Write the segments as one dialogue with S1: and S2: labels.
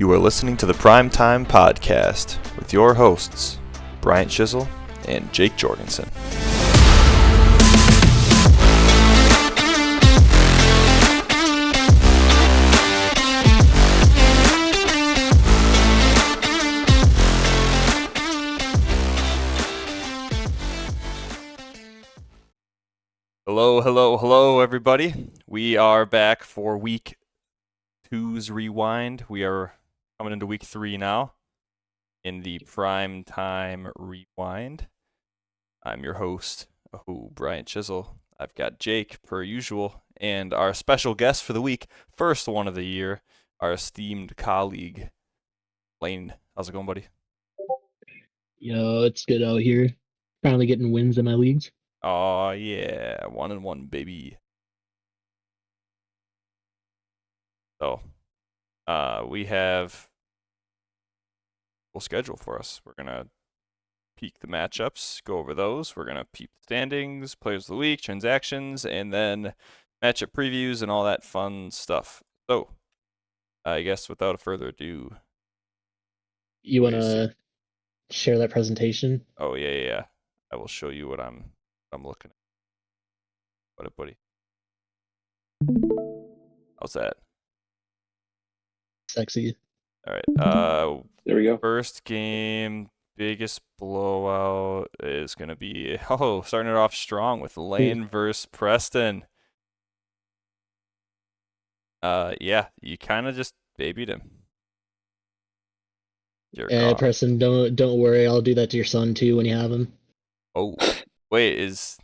S1: You are listening to the Primetime Podcast with your hosts, Bryant Chisel and Jake Jorgensen. Hello, everybody. We are back for week two's rewind. We are coming into week 3 now in the Primetime Rewind. I'm your host, Bryant Chisel. I've got Jake, per usual, and our special guest for the week, first one of the year, our esteemed colleague, Lane. How's it going, buddy?
S2: Yo, it's good out here. Finally getting wins in my leagues.
S1: Oh yeah, 1-1, baby. So, we have full schedule for us. We're gonna peek the matchups, go over those. We're gonna peep the standings, players of the week, transactions, and then matchup previews and all that fun stuff. So, I guess without further ado,
S2: You wanna share that presentation?
S1: oh yeah. I will show you what I'm looking at. What up, buddy? How's that?
S2: Sexy.
S1: All right.
S3: There we go.
S1: First game, biggest blowout is gonna be starting it off strong with Lane versus Preston. Yeah, you kind of just babied him.
S2: Preston, don't worry. I'll do that to your son too when you have him.
S1: Oh, wait, is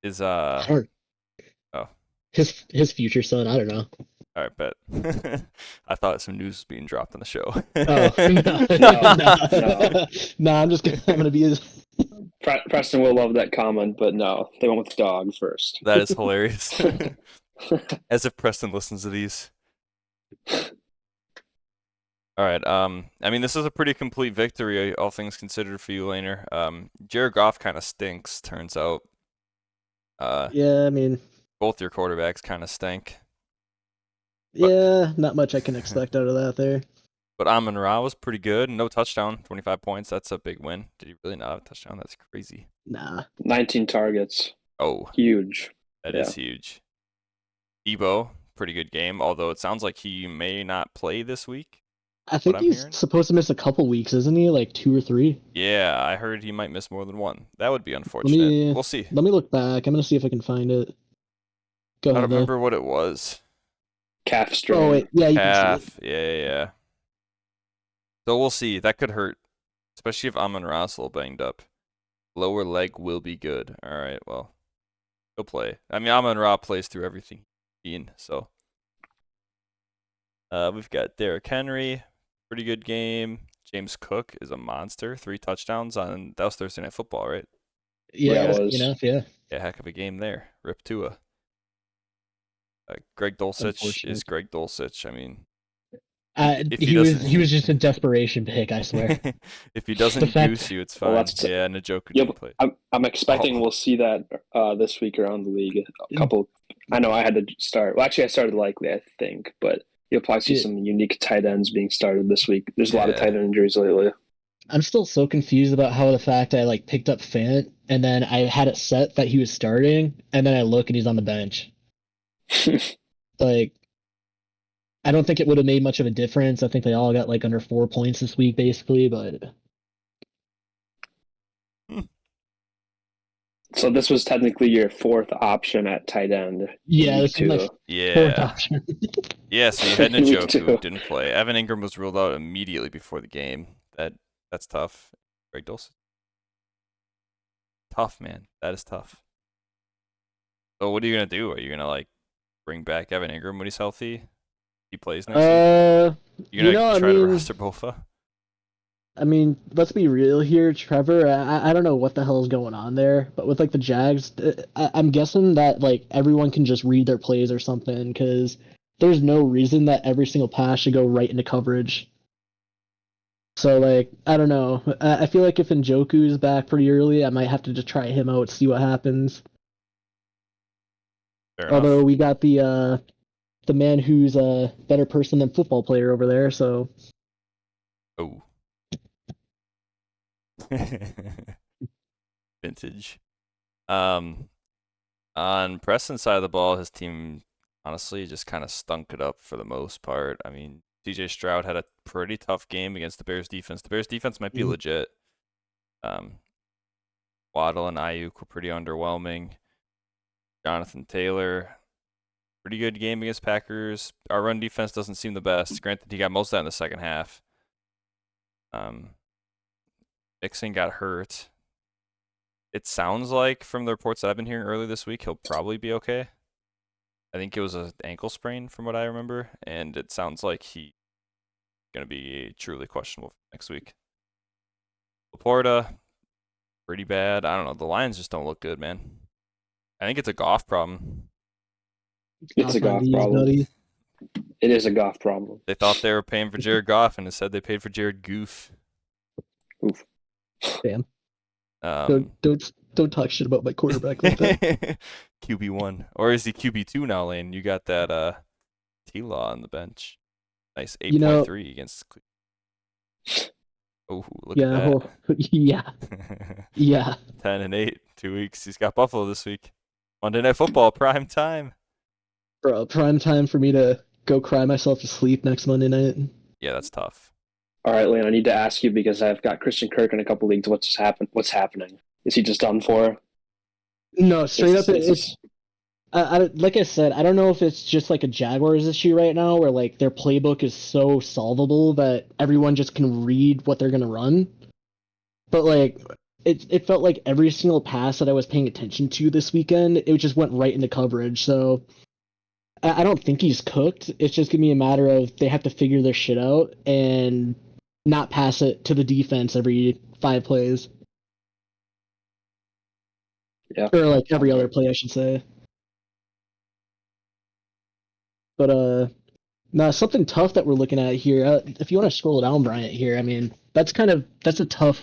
S2: Oh, his future son. I don't know.
S1: all right, bet. I thought some news was being dropped on the show.
S2: No, I'm gonna be his.
S3: Preston will love that comment, but no, they went with dog first.
S1: That is hilarious. As if Preston listens to these. All right. I mean, this is a pretty complete victory, all things considered, for you, Laner. Jared Goff kind of stinks, turns out.
S2: Yeah, I mean,
S1: both your quarterbacks kind of stink.
S2: Yeah, not much I can expect out of that there.
S1: But Amon-Ra was pretty good. No touchdown, 25 points. That's a big win. Did he really not have a touchdown? That's crazy.
S2: Nah.
S3: 19 targets.
S1: Oh.
S3: Huge.
S1: That is huge. Debo, pretty good game, although it sounds like he may not play this week.
S2: I think he's supposed to miss a couple weeks, isn't he? Like 2 or 3?
S1: Yeah, I heard he might miss more than one. That would be unfortunate. We'll see.
S2: Let me look back. I'm going to see if I can find it. Go ahead.
S1: I don't remember what it was.
S3: Calf strain.
S2: Oh, wait. Yeah, you
S1: calf.
S2: can see
S1: it. Yeah. So we'll see. That could hurt, especially if Amon-Ra is a little banged up. Lower leg will be good. All right, well, he'll play. I mean, Amon-Ra plays through everything he's seen, so. We've got Derrick Henry, pretty good game. James Cook is a monster. 3 touchdowns that was Thursday Night Football, right?
S2: Yeah,
S3: it was.
S2: Enough, yeah.
S1: Yeah, heck of a game there. Rip Tua. Greg Dulcich is Greg Dulcich. I mean,
S2: he was just a desperation pick, I swear.
S1: If he doesn't use you, it's fine.
S3: Well,
S1: yeah, Njoku didn't play.
S3: I'm expecting we'll see that this week around the league. A couple. I know I had to start. Well, actually, I started likely, I think, but you'll probably see some unique tight ends being started this week. There's a lot of tight end injuries lately.
S2: I'm still so confused about how the fact I picked up Fant and then I had it set that he was starting, and then I look and he's on the bench. I don't think it would have made much of a difference. I think they all got under 4 points this week, basically, but.
S3: So this was technically your 4th option at tight end.
S2: Yeah, this is my 4th option.
S1: Yeah, so you had Njoku who didn't play. Evan Ingram was ruled out immediately before the game. That's tough. Greg Dulcich. Tough, man. That is tough. So what are you gonna do? Are you gonna bring back Evan Ingram when he's healthy? He plays next week. You're gonna try to roster Bofa?
S2: I mean, let's be real here, Trevor. I don't know what the hell is going on there, but with the Jags, I'm guessing that everyone can just read their plays or something, because there's no reason that every single pass should go right into coverage. So I don't know. I feel like if Njoku's back pretty early, I might have to just try him out, see what happens.
S1: Fair
S2: Although
S1: enough.
S2: we got the the man who's a better person than football player over there. So
S1: Oh. Vintage. On Preston's side of the ball, his team honestly just kind of stunk it up for the most part. I mean, CJ Stroud had a pretty tough game against the Bears defense. The Bears defense might be legit. Waddle and Ayuk were pretty underwhelming. Jonathan Taylor, pretty good game against Packers. Our run defense doesn't seem the best. Granted, he got most of that in the second half. Mixon got hurt. It sounds like from the reports that I've been hearing early this week, he'll probably be okay. I think it was an ankle sprain from what I remember, and it sounds like he's going to be truly questionable next week. Laporta, pretty bad. I don't know. The Lions just don't look good, man. I think it's a Goff problem.
S3: It's a Goff problem. It is a Goff problem.
S1: They thought they were paying for Jared Goff, and instead they paid for Jared Goof.
S3: Oof.
S2: Damn. Don't talk shit about my quarterback like that.
S1: QB1. Or is he QB2 now, Lane? You got that T-Law on the bench. Nice 8.3 against Cleveland. Oh, look at that.
S2: Yeah. Yeah.
S1: 10-8, 2 weeks. He's got Buffalo this week. Monday Night Football, prime time.
S2: Bro, prime time for me to go cry myself to sleep next Monday night.
S1: Yeah, that's tough.
S3: All right, Lane, I need to ask you because I've got Christian Kirk in a couple leagues. What's happening? Is he just done for?
S2: No, straight up, it's like I said, I don't know if it's just like a Jaguars issue right now where like their playbook is so solvable that everyone just can read what they're gonna run. But like it felt like every single pass that I was paying attention to this weekend, it just went right into coverage. So I don't think he's cooked. It's just gonna be a matter of they have to figure their shit out and not pass it to the defense every 5 plays.
S3: Yeah.
S2: Or like every other play, I should say. But now something tough that we're looking at here. If you want to scroll down, Bryant, here, I mean that's a tough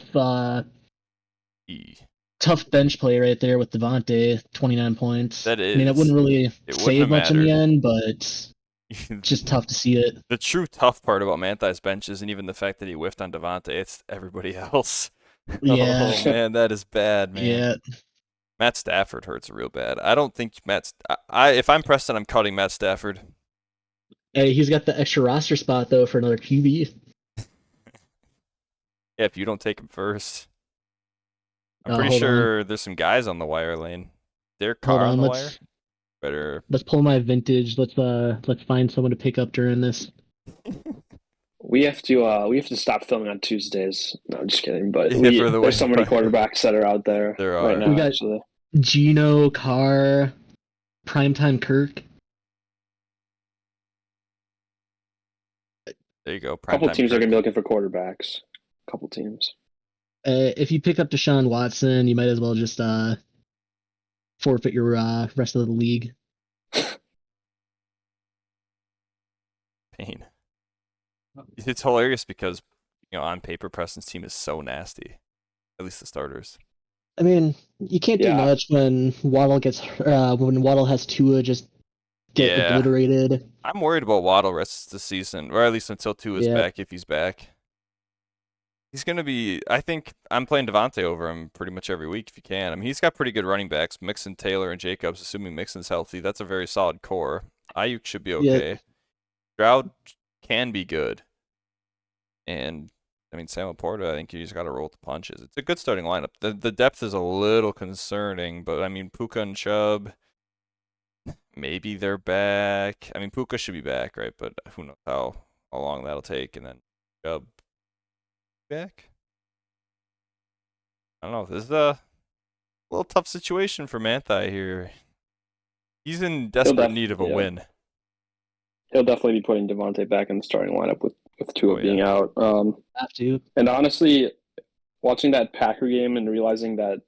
S2: tough bench play right there with Devontae, 29 points.
S1: That is.
S2: I mean, it wouldn't really save much in the end, but just tough to see it.
S1: The true tough part about Manthai's bench isn't even the fact that he whiffed on Devontae. It's everybody else.
S2: Yeah.
S1: Oh, man, that is bad, man.
S2: Yeah.
S1: Matt Stafford hurts real bad. I don't think if I'm Preston, I'm cutting Matt Stafford.
S2: Hey, he's got the extra roster spot, though, for another QB.
S1: Yeah, if you don't take him first. I'm pretty sure there's some guys on the wire, Lane. Derek Carr on the wire. Better.
S2: Let's pull my vintage. Let's find someone to pick up during this.
S3: We have to stop filming on Tuesdays. No, I'm just kidding. But there's so many quarterbacks that are out there right now.
S2: We got Geno, Carr, Primetime Kirk.
S1: There you go.
S3: A couple teams are going to be looking for quarterbacks. A couple teams.
S2: If you pick up Deshaun Watson, you might as well just forfeit your rest of the league.
S1: Pain. It's hilarious because, on paper, Preston's team is so nasty. At least the starters.
S2: I mean, you can't do much when Waddle has Tua just get obliterated.
S1: I'm worried about Waddle rest of the season, or at least until Tua's back, if he's back. He's going to be, I think, I'm playing Devontae over him pretty much every week if you can. I mean, he's got pretty good running backs, Mixon, Taylor, and Jacobs, assuming Mixon's healthy. That's a very solid core. Ayuk should be okay. Yeah. Stroud can be good. And, I mean, Sam Laporta, I think you just got to roll with the punches. It's a good starting lineup. The depth is a little concerning, but, I mean, Puka and Chubb, maybe they're back. I mean, Puka should be back, right? But who knows how long that'll take. And then Chubb back. I don't know. This is a little tough situation for Manthai here. He's in desperate need of a win.
S3: He'll definitely be putting Devontae back in the starting lineup with Tua being out.
S2: Have to.
S3: And honestly, watching that Packer game and realizing that,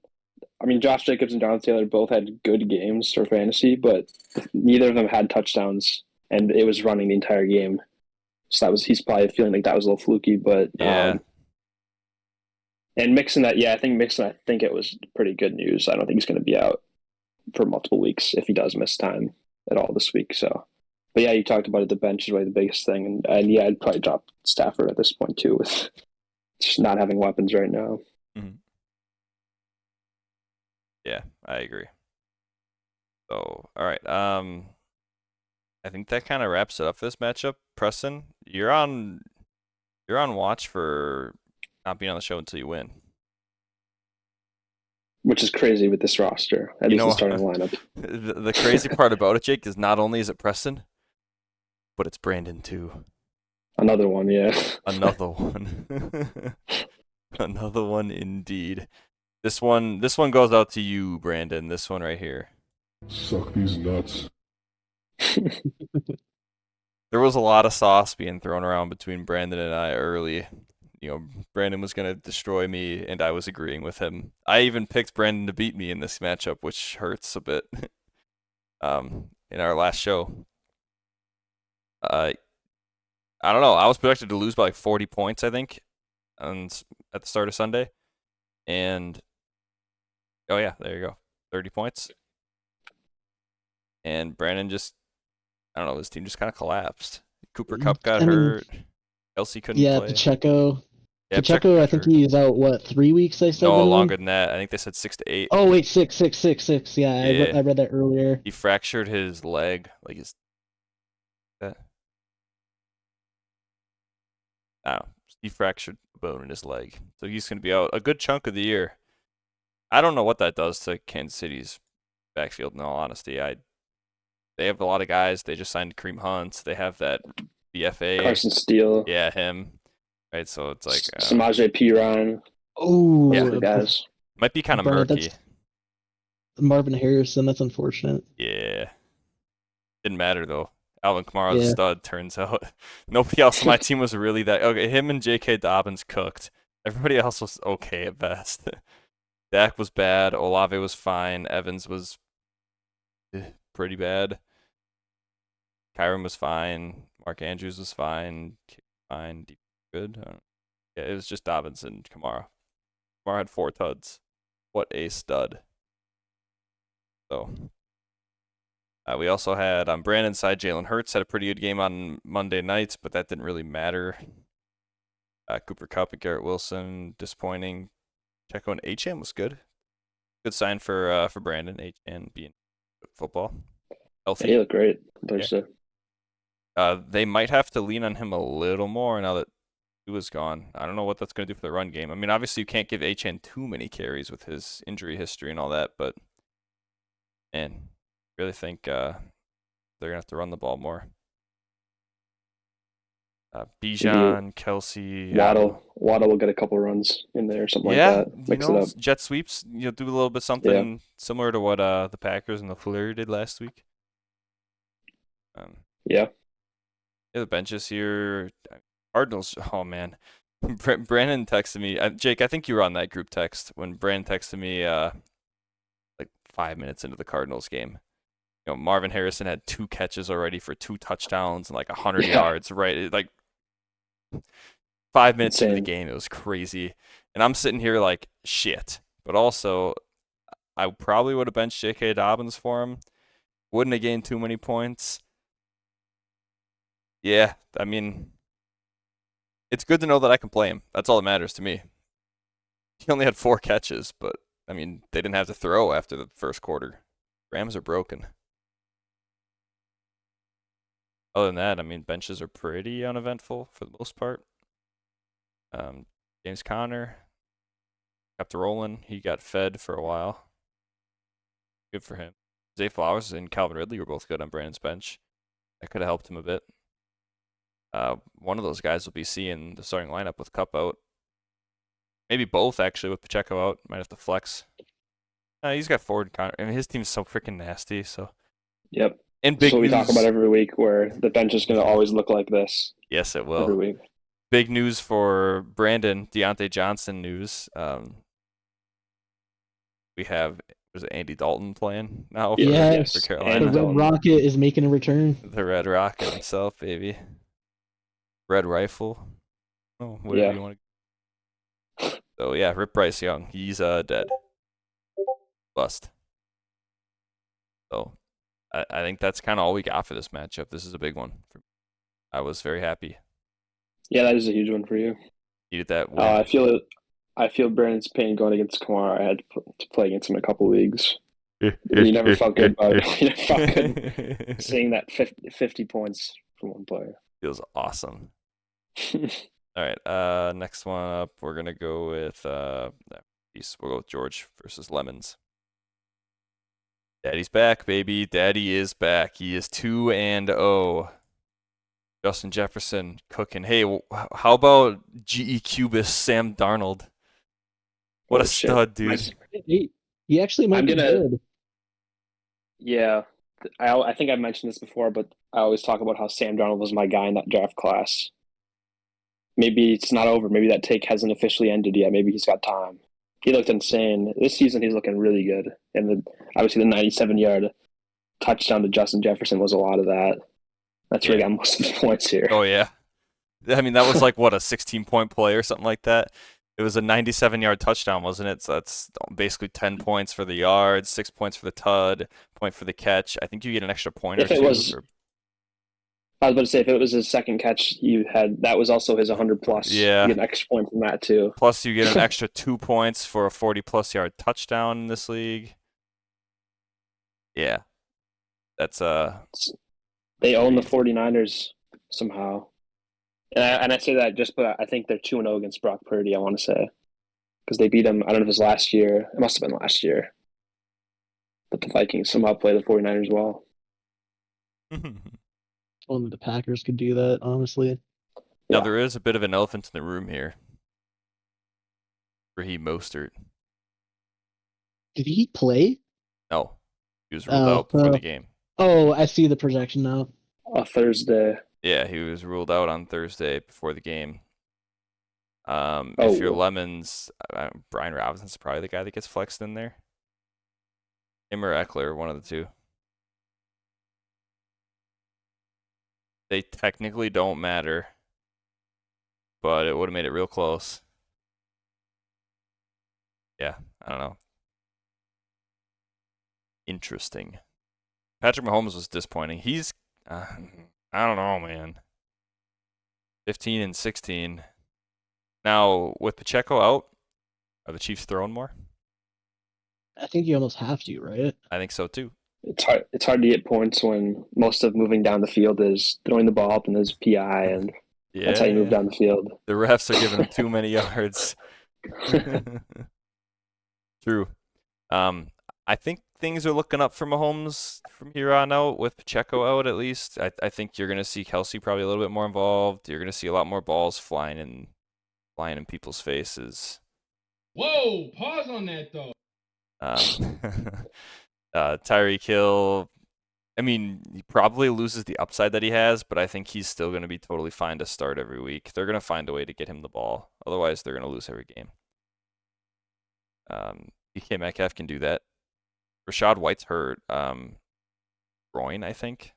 S3: I mean, Josh Jacobs and Jonathan Taylor both had good games for fantasy, but neither of them had touchdowns, and it was running the entire game. So he's probably feeling like that was a little fluky, but and Mixon, I think it was pretty good news. I don't think he's going to be out for multiple weeks if he does miss time at all this week. So But yeah, you talked about it. The bench is really the biggest thing, and yeah, I'd probably drop Stafford at this point too, with just not having weapons right now.
S1: Mhm. Yeah, I agree. So, all right. I think that kind of wraps it up for this matchup. Preston, you're on watch for not being on the show until you win.
S3: Which is crazy with this roster, at
S1: You
S3: least
S1: know,
S3: the starting lineup.
S1: the crazy part about it, Jake, is not only is it Preston, but it's Brandon too.
S3: Another one, yeah.
S1: Another one. Another one indeed. This one goes out to you, Brandon. This one right here.
S4: Suck these nuts.
S1: There was a lot of sauce being thrown around between Brandon and I early. You know, Brandon was going to destroy me, and I was agreeing with him. I even picked Brandon to beat me in this matchup, which hurts a bit. In our last show. I don't know. I was projected to lose by like 40 points, I think, and at the start of Sunday. And, oh yeah, there you go. 30 points. And Brandon just, I don't know, his team just kind of collapsed. Cooper Kupp got hurt. Kelsey couldn't
S2: Yeah,
S1: play.
S2: Pacheco.
S1: Yeah,
S2: Pacheco, I think
S1: hurt.
S2: he's out, what, 3 weeks, they said?
S1: No,
S2: minimum?
S1: longer than that. I think they said 6 to 8.
S2: Oh, wait, six. Yeah,
S1: Yeah.
S2: I read that earlier.
S1: He fractured his leg, like his. That. I don't know. He fractured a bone in his leg, so he's going to be out a good chunk of the year. I don't know what that does to Kansas City's backfield. In all honesty, they have a lot of guys. They just signed Kareem Hunt. They have that BFA.
S3: Carson Steele.
S1: Yeah, him. Right, so it's like
S3: Samaje Perine.
S2: Oh,
S1: Yeah,
S3: the guys.
S1: Might be kind of
S2: Brandon,
S1: murky.
S2: that's Marvin Harrison. That's unfortunate.
S1: Yeah. Didn't matter though. Alvin Kamara's a
S2: Yeah.
S1: stud, turns out. Nobody else on my team was really that. Okay, him and J.K. Dobbins cooked. Everybody else was okay at best. Dak was bad. Olave was fine. Evans was pretty bad. Kyron was fine. Mark Andrews was fine. Fine. Good. Yeah, it was just Dobbins and Kamara. Kamara had 4 tuds. What a stud. So, we also had on Brandon's side, Jalen Hurts had a pretty good game on Monday nights, but that didn't really matter. Cooper Kupp and Garrett Wilson, disappointing. Checo and Achane was good. Good sign for Brandon. Achane being good football. Healthy.
S3: Yeah, he looked great Thursday.
S1: They might have to lean on him a little more now that Tua's gone. I don't know what that's going to do for the run game. I mean, obviously you can't give Achane too many carries with his injury history and all that, but man, I really think they're going to have to run the ball more. Bijan, Kelsey,
S3: Waddle will get a couple runs in there or something like that. Mix it up.
S1: Jet sweeps, do a little bit something similar to what the Packers and the Fleur did last week.
S3: Yeah,
S1: the benches here. Cardinals, oh man. Brandon texted me. Jake, I think you were on that group text when Brandon texted me like 5 minutes into the Cardinals game. Marvin Harrison had 2 catches already for 2 touchdowns and like 100 yards, right? Like 5 minutes into the game, it was crazy. And I'm sitting here like, shit. But also, I probably would have benched J.K. Dobbins for him. Wouldn't have gained too many points. Yeah, I mean, it's good to know that I can play him. That's all that matters to me. He only had 4 catches, but, I mean, they didn't have to throw after the first quarter. Rams are broken. Other than that, I mean, benches are pretty uneventful for the most part. James Conner kept rolling. He got fed for a while. Good for him. Zay Flowers and Calvin Ridley were both good on Brandon's bench. That could have helped him a bit. One of those guys will be seeing the starting lineup with Kupp out. Maybe both, actually, with Pacheco out. Might have to flex. He's got Ford. I mean, his team's so freaking nasty. So.
S3: Yep.
S1: And big
S3: so we
S1: news.
S3: talk about every week, where the bench is going to always look like this.
S1: Yes, it will.
S3: Every week.
S1: Big news for Brandon, Deontay Johnson news. We have, was it Andy Dalton playing now for Carolina?
S2: The Red Rocket is making a return.
S1: The Red Rocket himself, baby. Red Rifle. Oh, whatever you want to. So yeah, Rip Bryce Young. He's dead. Bust. So I think that's kind of all we got for this matchup. This is a big one. I was very happy.
S3: Yeah, that is a huge one for you.
S1: Needed that win.
S3: I feel Brandon's pain going against Kamara. I had to play against him in a couple leagues. You never felt good about it. You never felt good seeing that 50 points from one player.
S1: Feels awesome. All right. Next one up, we're gonna go with we'll go with George versus Lemons. Daddy's back, baby. Daddy is back. He is 2-0. Justin Jefferson cooking. Hey, how about GE Cubist Sam Darnold? What a stud, dude.
S2: He actually might be good.
S3: Yeah, I think I mentioned this before, but I always talk about how Sam Darnold was my guy in that draft class. Maybe it's not over. Maybe that take hasn't officially ended yet. Maybe he's got time. He looked insane. This season, he's looking really good. And obviously, the 97-yard touchdown to Justin Jefferson was a lot of that. That's where he got most of the points here.
S1: Oh, yeah. I mean, that was like, what, a 16-point play or something like that? It was a 97-yard touchdown, wasn't it? So that's basically 10 points for the yards, 6 points for the tud, point for the catch. I think you get an extra point or two.
S3: I was about to say, if it was his second catch that was also his 100+.
S1: Yeah.
S3: You get an extra point from that, too.
S1: Plus, you get an extra 2 points for a 40+ yard touchdown in this league. Yeah. That's
S3: They own the 49ers somehow. And I say that just, but I think they're 2-0 against Brock Purdy, I want to say. Because they beat him, I don't know if it was last year. It must have been last year. But the Vikings somehow play the 49ers well.
S2: Only the Packers could do that, honestly.
S1: Now, there is a bit of an elephant in the room here. Raheem Mostert.
S2: Did he play?
S1: No. He was ruled out before the game.
S2: Oh, I see the projection now.
S3: Thursday.
S1: Yeah, he was ruled out on Thursday before the game. If you're Lemons, Brian Robinson's probably the guy that gets flexed in there. Him or Eckler, one of the two. They technically don't matter, but it would have made it real close. Yeah, I don't know. Interesting. Patrick Mahomes was disappointing. He's, I don't know, man. 15-16. Now, with Pacheco out, are the Chiefs throwing more?
S2: I think you almost have to, right?
S1: I think so, too.
S3: It's hard to get points when most of moving down the field is throwing the ball up and there's PI, and that's how you move down the field.
S1: The refs are giving him too many yards. True. I think things are looking up for Mahomes from here on out with Pacheco out, at least. I think you're going to see Kelsey probably a little bit more involved. You're going to see a lot more balls flying in people's faces.
S5: Whoa, pause on that, though.
S1: Tyreek Hill, I mean, he probably loses the upside that he has, but I think he's still going to be totally fine to start every week. They're going to find a way to get him the ball. Otherwise, they're going to lose every game. DK Metcalf can do that. Rashad White's hurt. Groin, I think.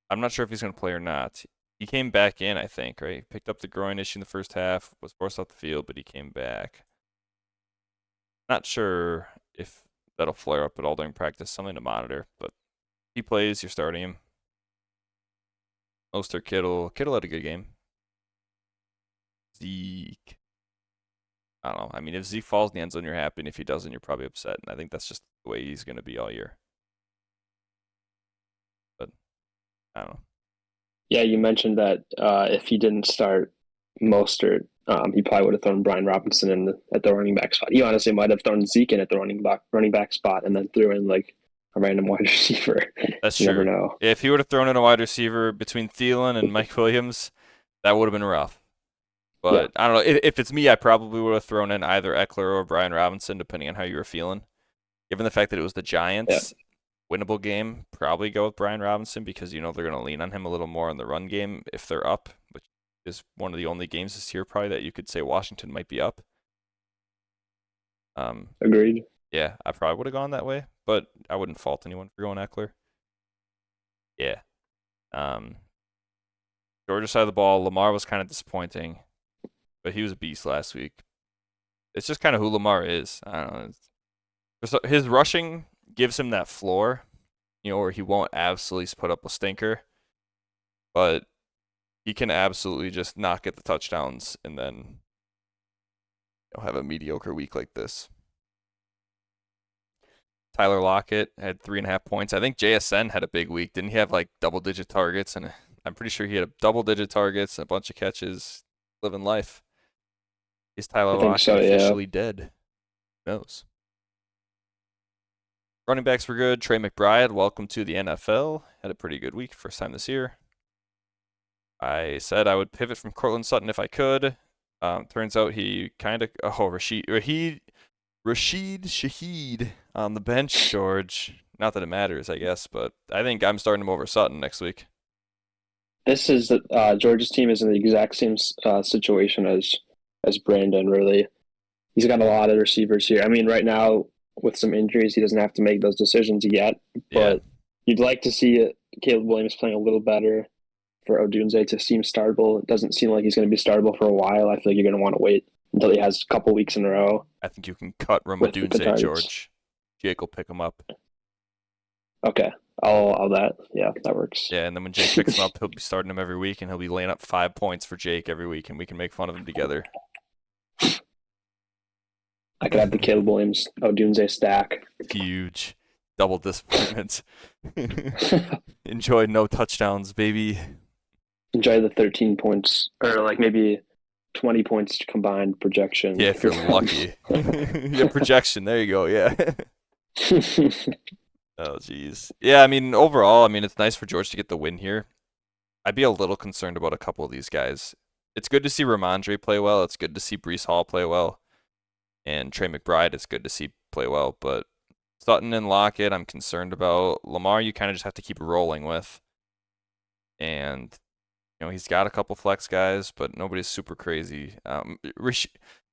S1: I'm not sure if he's going to play or not. He came back in, I think, right? He picked up the groin issue in the first half, was forced off the field, but he came back. Not sure if that'll flare up at all during practice. Something to monitor, but if he plays, you're starting him. Mostert, Kittle had a good game. Zeke. I don't know. I mean, if Zeke falls in the end zone, you're happy, and if he doesn't, you're probably upset. And I think that's just the way he's going to be all year. But I don't know.
S3: Yeah, you mentioned that if he didn't start Mostert, he probably would have thrown Brian Robinson at the running back spot. He honestly might have thrown Zeke in at the running back spot and then threw in like a random wide receiver.
S1: That's
S3: you
S1: true.
S3: Never know.
S1: If he would have thrown in a wide receiver between Thielen and Mike Williams, that would have been rough. But I don't know. If it's me, I probably would have thrown in either Eckler or Brian Robinson, depending on how you were feeling. Given the fact that it was the Giants' winnable game, probably go with Brian Robinson because they're going to lean on him a little more in the run game if they're up, which is one of the only games this year probably that you could say Washington might be up.
S3: Agreed.
S1: Yeah, I probably would have gone that way, but I wouldn't fault anyone for going Eckler. Yeah. Georgia side of the ball, Lamar was kind of disappointing, but he was a beast last week. It's just kind of who Lamar is. I don't know. His rushing gives him that floor, or he won't absolutely put up a stinker, but he can absolutely just not get the touchdowns and then have a mediocre week like this. Tyler Lockett had 3.5 points. I think JSN had a big week. Didn't he have like double-digit targets? And I'm pretty sure he had double-digit targets and a bunch of catches. Living life. Is Tyler Lockett officially dead? Who knows? Running backs were good. Trey McBride, welcome to the NFL. Had a pretty good week, first time this year. I said I would pivot from Cortland Sutton if I could. Turns out he kind of Rashid Shaheed on the bench, George. Not that it matters, I guess, but I think I'm starting him over Sutton next week.
S3: This is George's team is in the exact same situation as Brandon. Really, he's got a lot of receivers here. I mean, right now with some injuries, he doesn't have to make those decisions yet. But you'd like to see Caleb Williams playing a little better for Odunze to seem startable. It doesn't seem like he's going to be startable for a while. I feel like you're going to want to wait until he has a couple weeks in a row.
S1: I think you can cut Odunze, George. Jake will pick him up.
S3: Okay. I'll that. Yeah, that works.
S1: Yeah, and then when Jake picks him up, he'll be starting him every week, and he'll be laying up 5 points for Jake every week, and we can make fun of him together.
S3: I could have the Caleb Williams Odunze stack.
S1: Huge. Double disappointments. Enjoy no touchdowns, baby.
S3: Enjoy the 13 points, or like maybe 20 points combined projection.
S1: Yeah, if you're lucky. Yeah, projection. There you go. Yeah. Oh, jeez. Yeah, I mean, overall, it's nice for George to get the win here. I'd be a little concerned about a couple of these guys. It's good to see Ramondre play well. It's good to see Breece Hall play well. And Trey McBride, it's good to see play well. But Sutton and Lockett, I'm concerned about. Lamar, you kind of just have to keep rolling with. And, he's got a couple flex guys, but nobody's super crazy.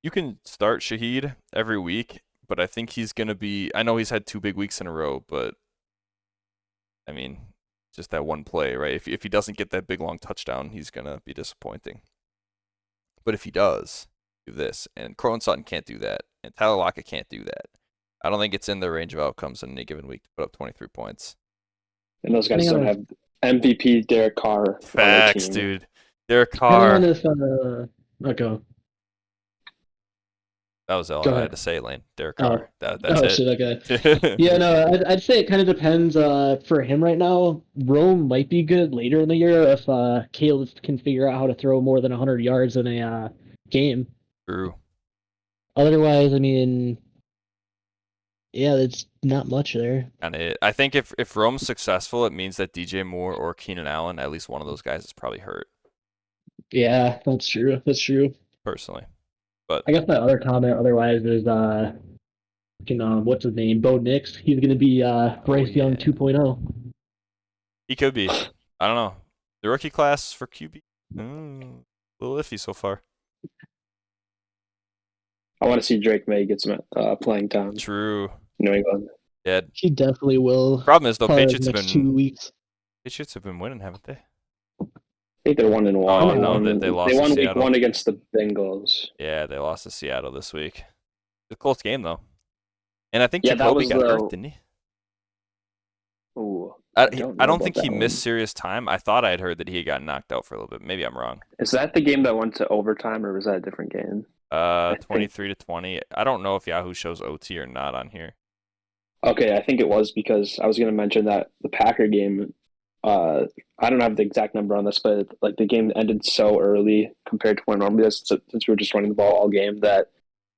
S1: You can start Shaheed every week, but I think he's going to be... I know he's had 2 big weeks in a row, but, just that one play, right? If he doesn't get that big, long touchdown, he's going to be disappointing. But if he does, do this. And Cortland Sutton can't do that. And Tyler Lockett can't do that. I don't think it's in the range of outcomes in any given week to put up 23 points.
S3: And those guys don't have MVP Derek Carr.
S1: Facts, dude. Derek Carr.
S2: Okay.
S1: That was all I had to say, Lane. Derek Carr. That's it.
S2: Shit, okay. Yeah, no, I'd say it kind of depends for him right now. Rome might be good later in the year if Caleb can figure out how to throw more than 100 yards in a game.
S1: True.
S2: Otherwise, yeah, it's not much there.
S1: And I think if Rome's successful, it means that DJ Moore or Keenan Allen, at least one of those guys, is probably hurt.
S2: Yeah, that's true. That's true.
S1: Personally. But
S2: I guess my other comment otherwise is what's his name? Bo Nix. He's gonna be Bryce Young 2.0.
S1: He could be. I don't know. The rookie class for QB, a little iffy so far.
S3: I want to see Drake May get some playing time.
S1: True.
S3: New England.
S1: Yeah.
S2: He definitely will.
S1: Problem is though, Patriots have
S2: next
S1: been
S2: 2 weeks.
S1: Patriots have been winning, haven't they?
S3: I think they're 1-1.
S1: Oh no, they lost.
S3: They won
S1: to
S3: week
S1: Seattle.
S3: 1 against the Bengals.
S1: Yeah, they lost to Seattle this week. It's a close game though. And I think
S3: Yeah, that
S1: Jacoby
S3: was
S1: got hurt, didn't he?
S3: Ooh.
S1: I don't think he missed serious time. I thought I'd heard that he got knocked out for a little bit. Maybe I'm wrong.
S3: Is that the game that went to overtime, or was that a different game?
S1: 23-20. I don't know if Yahoo shows OT or not on here.
S3: Okay, I think it was because I was going to mention that the Packer game. I don't have the exact number on this, but like the game ended so early compared to when normally is, since we were just running the ball all game, that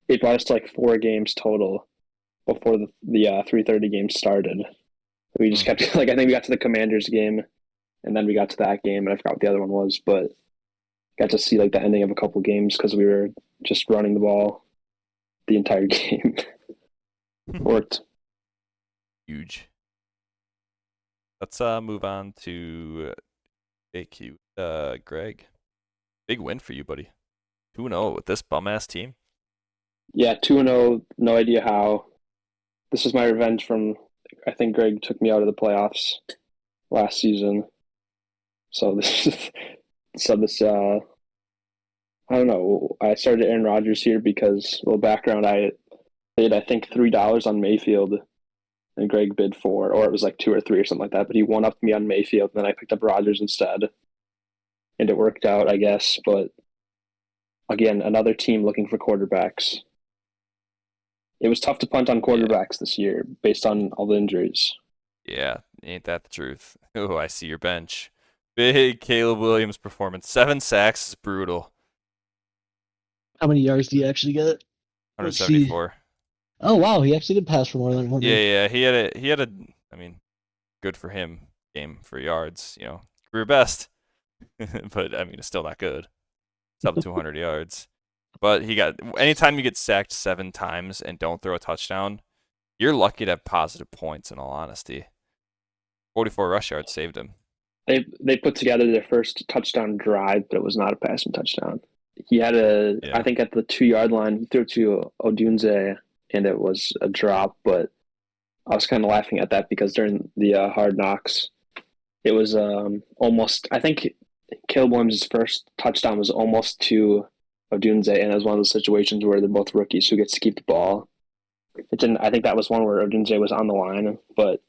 S3: it brought us to like 4 games total before the 3:30 game started. We just kept I think we got to the Commanders game, and then we got to that game, and I forgot what the other one was, but got to see like the ending of a couple games because we were just running the ball the entire game. Worked.
S1: Huge. Let's move on to AQ. Greg, big win for you, buddy. 2-0 with this bum ass team.
S3: Yeah, 2-0. No idea how. This is my revenge from. I think Greg took me out of the playoffs last season. So this I don't know. I started Aaron Rodgers here because, background, I paid I think $3 on Mayfield and Greg bid 4, or it was like 2 or 3 or something like that. But he won up me on Mayfield, and then I picked up Rodgers instead, and it worked out, I guess. But again, another team looking for quarterbacks. It was tough to punt on quarterbacks this year based on all the injuries.
S1: Yeah, ain't that the truth? Oh, I see your bench. Big Caleb Williams performance. 7 sacks is brutal.
S2: How many yards do you actually get? Let's see.
S1: 174.
S2: Oh wow, he actually did pass for more than 100.
S1: Yeah, he had a. I mean, good for him. Game for yards, career best. But I mean, it's still not good. Sub 200 yards. But anytime you get sacked 7 times and don't throw a touchdown, you're lucky to have positive points. In all honesty, 44 rush yards saved him.
S3: They put together their first touchdown drive, but it was not a passing touchdown. He had I think at the 2-yard line, he threw to Odunze, and it was a drop. But I was kind of laughing at that because during the Hard Knocks, it was almost. I think Caleb Williams' first touchdown was almost to Odunze, and it was one of those situations where they're both rookies who gets to keep the ball. It didn't. I think that was one where Odunze was on the line, but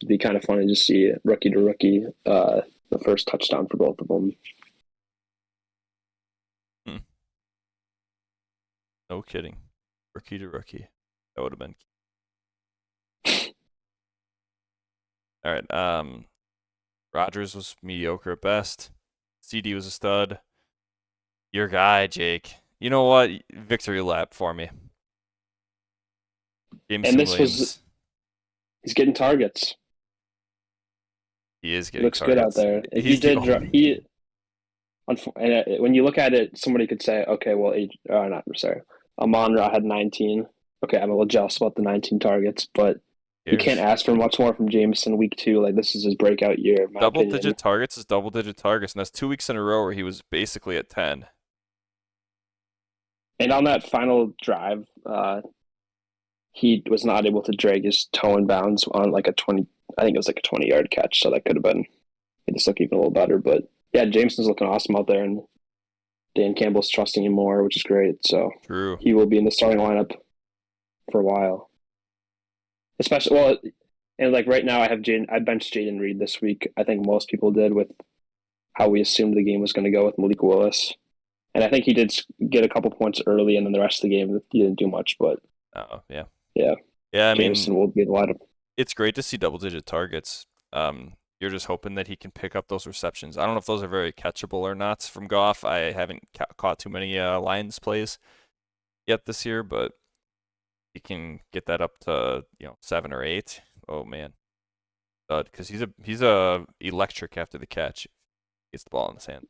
S3: it'd be kind of funny to see rookie to rookie, the first touchdown for both of them.
S1: No kidding. Rookie to rookie. That would have been. All right. Rodgers was mediocre at best. CD was a stud. Your guy, Jake. You know what? Victory lap for me. Jameson
S3: And this
S1: Williams.
S3: he's getting targets.
S1: He is getting
S3: Looks
S1: targets.
S3: good out there.
S1: He's
S3: When you look at it, somebody could say, okay, well, Amon-Ra had 19. Okay, I'm a little jealous about the 19 targets, but you can't ask for much more from Jameson week 2. Like, this is his breakout year, in my opinion.
S1: Double-digit targets is double-digit targets, and that's 2 weeks in a row where he was basically at 10.
S3: And on that final drive, he was not able to drag his toe in bounds on like a 20. I think it was like a 20-yard catch, so that could have made this look even a little better. But yeah, Jameson's looking awesome out there, and Dan Campbell's trusting him more, which is great. So
S1: True.
S3: He will be in the starting lineup for a while. Especially, and like right now, I benched Jaden Reed this week. I think most people did with how we assumed the game was going to go with Malik Willis. And I think he did get a couple points early, and then the rest of the game, he didn't do much. But
S1: yeah.
S3: Yeah,
S1: I
S3: Jameson
S1: mean,
S3: will be in the lineup.
S1: It's great to see double-digit targets. You're just hoping that he can pick up those receptions. I don't know if those are very catchable or not from Goff. I haven't caught too many Lions plays yet this year, but he can get that up to 7 or 8. Oh man, because he's a electric after the catch. Gets the ball in his hand.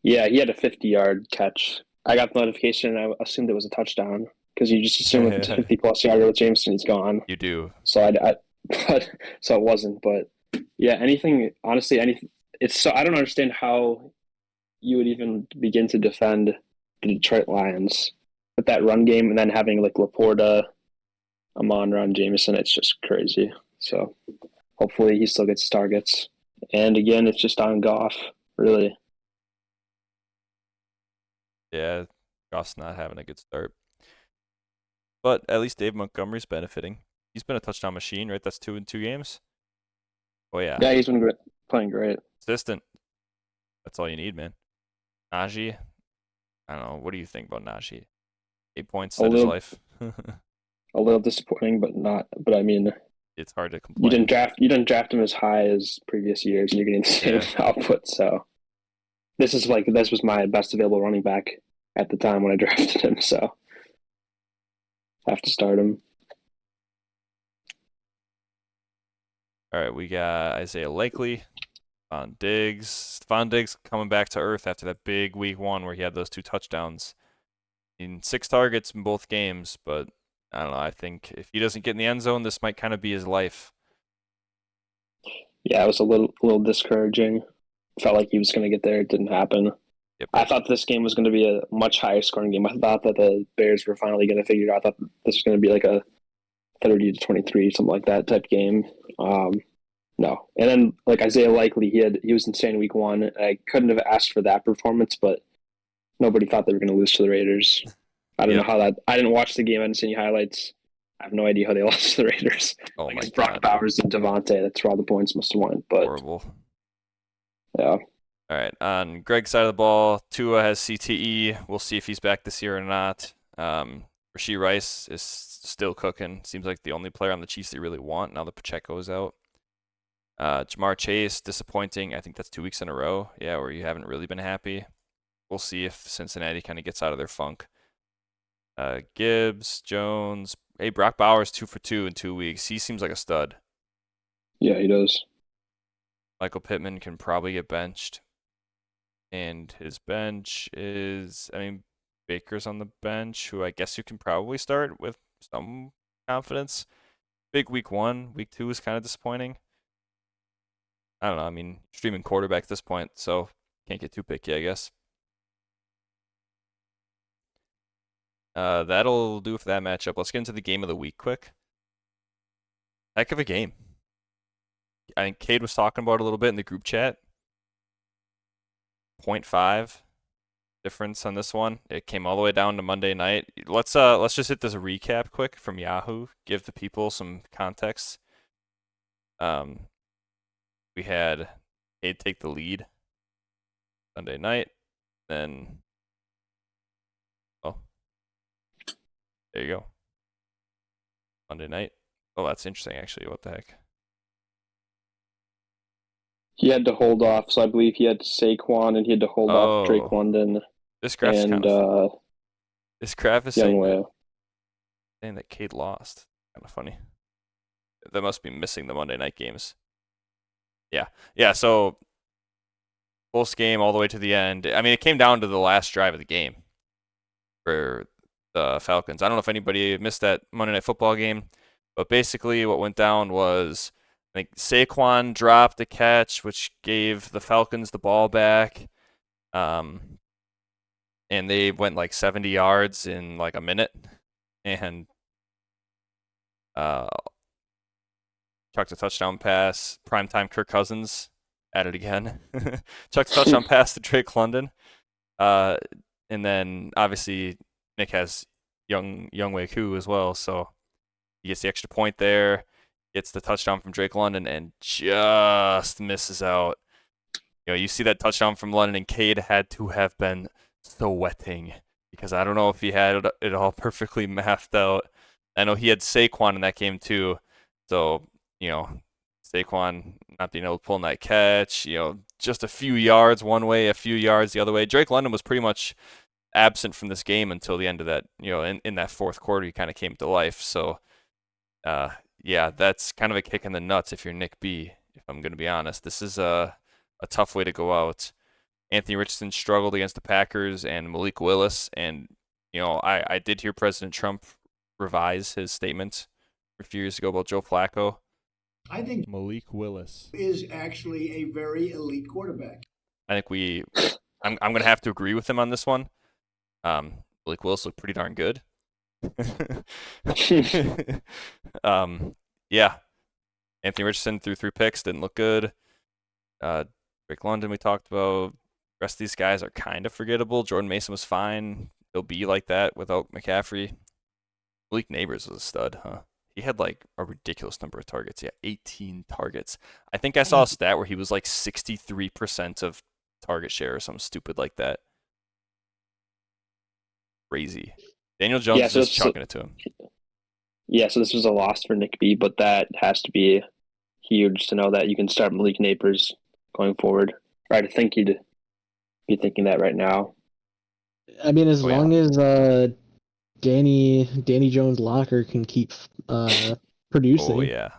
S3: Yeah, he had a 50-yard catch. I got the notification, and I assumed it was a touchdown because you just assume if it's a 50-plus yarder with Jameson, he's gone.
S1: You do.
S3: So so it wasn't. But yeah, honestly, it's so I don't understand how you would even begin to defend the Detroit Lions with that run game, and then having like Laporta, Amon-Ra, and Jameson. It's just crazy. So hopefully he still gets targets. And again, it's just on Goff, really.
S1: Yeah, Goff's not having a good start. But at least Dave Montgomery's benefiting. He's been a touchdown machine, right? That's 2 in 2 games. Oh, yeah.
S3: Yeah, he's been playing great.
S1: Consistent. That's all you need, man. Najee, I don't know. What do you think about Najee? 8 points in his life.
S3: A little disappointing, but I mean,
S1: it's hard to complain.
S3: You didn't draft him as high as previous years, and you're getting the same output. So this was my best available running back at the time when I drafted him. So I have to start him.
S1: All right, we got Isaiah Likely, Stephon Diggs. Stephon Diggs coming back to earth after that big week 1 where he had those 2 touchdowns. In 6 targets in both games, but I don't know. I think if he doesn't get in the end zone, this might kind of be his life.
S3: Yeah, it was a little discouraging. Felt like he was going to get there. It didn't happen.
S1: Yep.
S3: I thought this game was going to be a much higher scoring game. I thought that the Bears were finally going to figure it out. I thought this was going to be like a 30-23, something like that type game. No. And then like Isaiah Likely, he was insane week 1. I couldn't have asked for that performance, but nobody thought they were going to lose to the Raiders. I don't know how that. I didn't watch the game. I didn't see any highlights. I have no idea how they lost to the Raiders.
S1: Oh
S3: I
S1: my
S3: guess Brock
S1: god,
S3: Bowers and Devontae. That's where all the points must have went. But
S1: horrible.
S3: yeah,
S1: All right, on Greg's side of the ball, Tua has CTE. We'll see if he's back this year or not. Rashee Rice is still cooking. Seems like the only player on the Chiefs they really want now that Pacheco is out. Jamar Chase, disappointing. I think that's 2 weeks in a row. Yeah, where you haven't really been happy. We'll see if Cincinnati kind of gets out of their funk. Gibbs, Jones. Hey, Brock Bowers 2 for 2 in 2 weeks. He seems like a stud.
S3: yeah, he does.
S1: Michael Pittman can probably get benched. And his bench is, Baker's on the bench, who I guess you can probably start with some confidence. Big week 1. Week 2 is kind of disappointing. I don't know. Streaming quarterback at this point, so can't get too picky, I guess. That'll do for that matchup. Let's get into the game of the week quick. Heck of a game. I think Cade was talking about it a little bit in the group chat. 0.5 difference on this one. It came all the way down to Monday night. Let's just hit this recap quick from Yahoo. Give the people some context. We had Cade take the lead Sunday night. Then, there you go. Monday night. Oh, that's interesting, actually. What the heck?
S3: He had to hold off, so I believe he had Saquon and he had to hold off Drake London
S1: This graph's
S3: and
S1: kind of this graph is saying
S3: Youngway.
S1: that Cade lost. Kind of funny. That must be missing the Monday night games. Yeah. So close game all the way to the end. It came down to the last drive of the game for the Falcons. I don't know if anybody missed that Monday Night Football game, but basically what went down was I think Saquon dropped a catch, which gave the Falcons the ball back. And they went like 70 yards in like a minute. And chucked a touchdown pass. Primetime Kirk Cousins at it again. Chucked a touchdown pass to Drake London. And then obviously Nick has Youngway Koo as well, so he gets the extra point there, gets the touchdown from Drake London, and just misses out. You see that touchdown from London, and Cade had to have been sweating because I don't know if he had it all perfectly mathed out. I know he had Saquon in that game too, so Saquon not being able to pull in that catch, just a few yards one way, a few yards the other way. Drake London was pretty much absent from this game until the end of that, in that fourth quarter, he kind of came to life. So, yeah, that's kind of a kick in the nuts if you're Nick B, if I'm going to be honest. This is a tough way to go out. Anthony Richardson struggled against the Packers and Malik Willis. And, I did hear President Trump revise his statement a few years ago about Joe Flacco.
S6: I think
S1: Malik Willis
S6: is actually a very elite quarterback.
S1: I think I'm going to have to agree with him on this one. Malik Willis looked pretty darn good. Yeah. Anthony Richardson threw 3 picks, didn't look good. Drake London we talked about. The rest of these guys are kind of forgettable. Jordan Mason was fine. He'll be like that without McCaffrey. Malik Neighbors was a stud, huh? He had like a ridiculous number of targets. Yeah, 18 targets. I think I saw a stat where he was like 63% of target share or something stupid like that. Crazy. Daniel Jones is just chucking it to him.
S3: Yeah, so this was a loss for Nick B, but that has to be huge to know that you can start Malik Neighbors going forward. Right, I think you'd be thinking that right now.
S2: As long as Danny Jones Locker can keep producing.
S1: Oh yeah.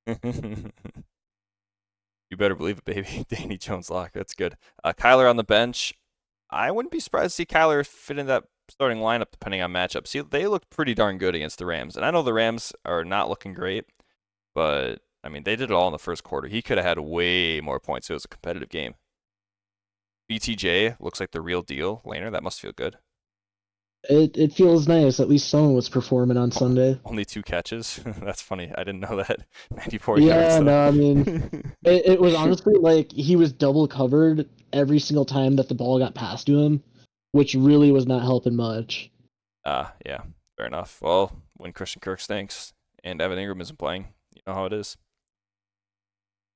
S1: You better believe it, baby. Danny Jones Locker, that's good. Kyler on the bench. I wouldn't be surprised to see Kyler fit in that starting lineup depending on matchups. See, they looked pretty darn good against the Rams. And I know the Rams are not looking great, but they did it all in the first quarter. He could have had way more points. It was a competitive game. BTJ looks like the real deal. Laner, that must feel good.
S2: It feels nice. At least someone was performing on Sunday.
S1: Only 2 catches. That's funny. I didn't know that. 94
S2: Yeah,
S1: yards.
S2: No, it was honestly like he was double covered every single time that the ball got passed to him, which really was not helping much.
S1: Yeah, fair enough. Well, when Christian Kirk stinks and Evan Ingram isn't playing. You know how it is.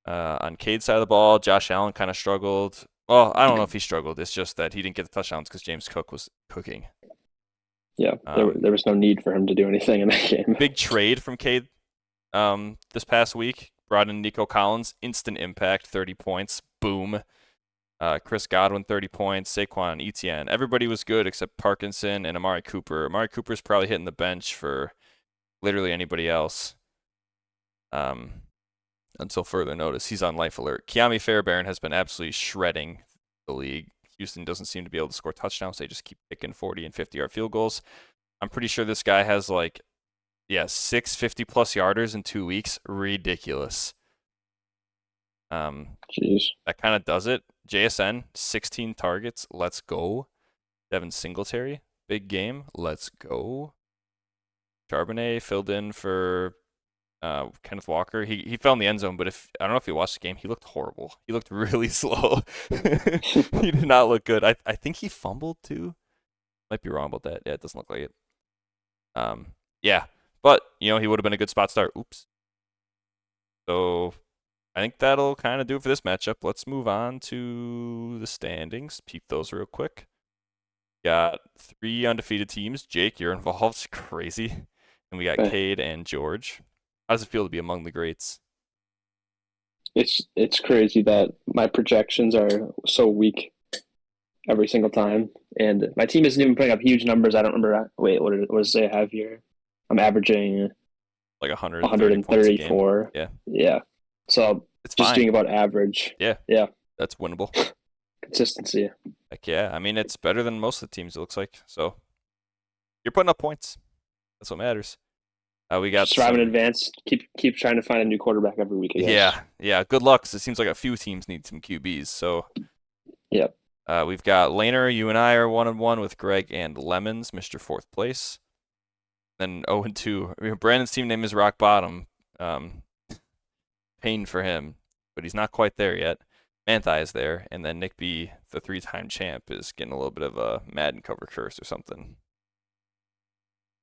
S1: On Cade's side of the ball, Josh Allen kind of struggled. Well, I don't know if he struggled. It's just that he didn't get the touchdowns because James Cook was cooking.
S3: Yeah, there was no need for him to do anything in that game.
S1: Big trade from Cade this past week. Brought in Nico Collins, instant impact, 30 points, boom. Chris Godwin, 30 points, Saquon, Etienne. Everybody was good except Parkinson and Amari Cooper. Amari Cooper's probably hitting the bench for literally anybody else until further notice. He's on life alert. Keami Fairbairn has been absolutely shredding the league. Houston doesn't seem to be able to score touchdowns. They just keep kicking 40 and 50-yard field goals. I'm pretty sure this guy has 6 50-plus yarders in 2 weeks. Ridiculous.
S3: Jeez.
S1: That kind of does it. JSN, 16 targets. Let's go. Devin Singletary, big game. Let's go. Charbonnet filled in for Kenneth Walker. He fell in the end zone, but I don't know if you watched the game, he looked horrible. He looked really slow. He did not look good. I think he fumbled too. Might be wrong about that. Yeah, it doesn't look like it. Yeah, but he would have been a good spot start. Oops. So I think that'll kind of do it for this matchup. Let's move on to the standings. Peep those real quick. Got 3 undefeated teams. Jake, you're involved. It's crazy. And we got Cade and George. How does it feel to be among the greats?
S3: It's crazy that my projections are so weak every single time, and my team isn't even putting up huge numbers. I don't remember. Wait, what does it have here? I'm averaging
S1: like 134.
S3: Yeah. So
S1: it's
S3: just
S1: fine.
S3: doing about average.
S1: Yeah. That's winnable.
S3: Consistency.
S1: Heck yeah. I mean, it's better than most of the teams, it looks like. So you're putting up points. That's what matters. We got
S3: strive in advance. Keep trying to find a new quarterback every week. I guess.
S1: Yeah. Good luck. 'Cause it seems like a few teams need some QBs. So
S3: yep.
S1: We've got Laner. You and I are 1-1 with Greg and Lemons, Mr. 4th place. Then 0-2. Brandon's team name is Rock Bottom. Pain for him, but he's not quite there yet. Manthai is there, and then Nick B, the 3-time champ, is getting a little bit of a Madden cover curse or something.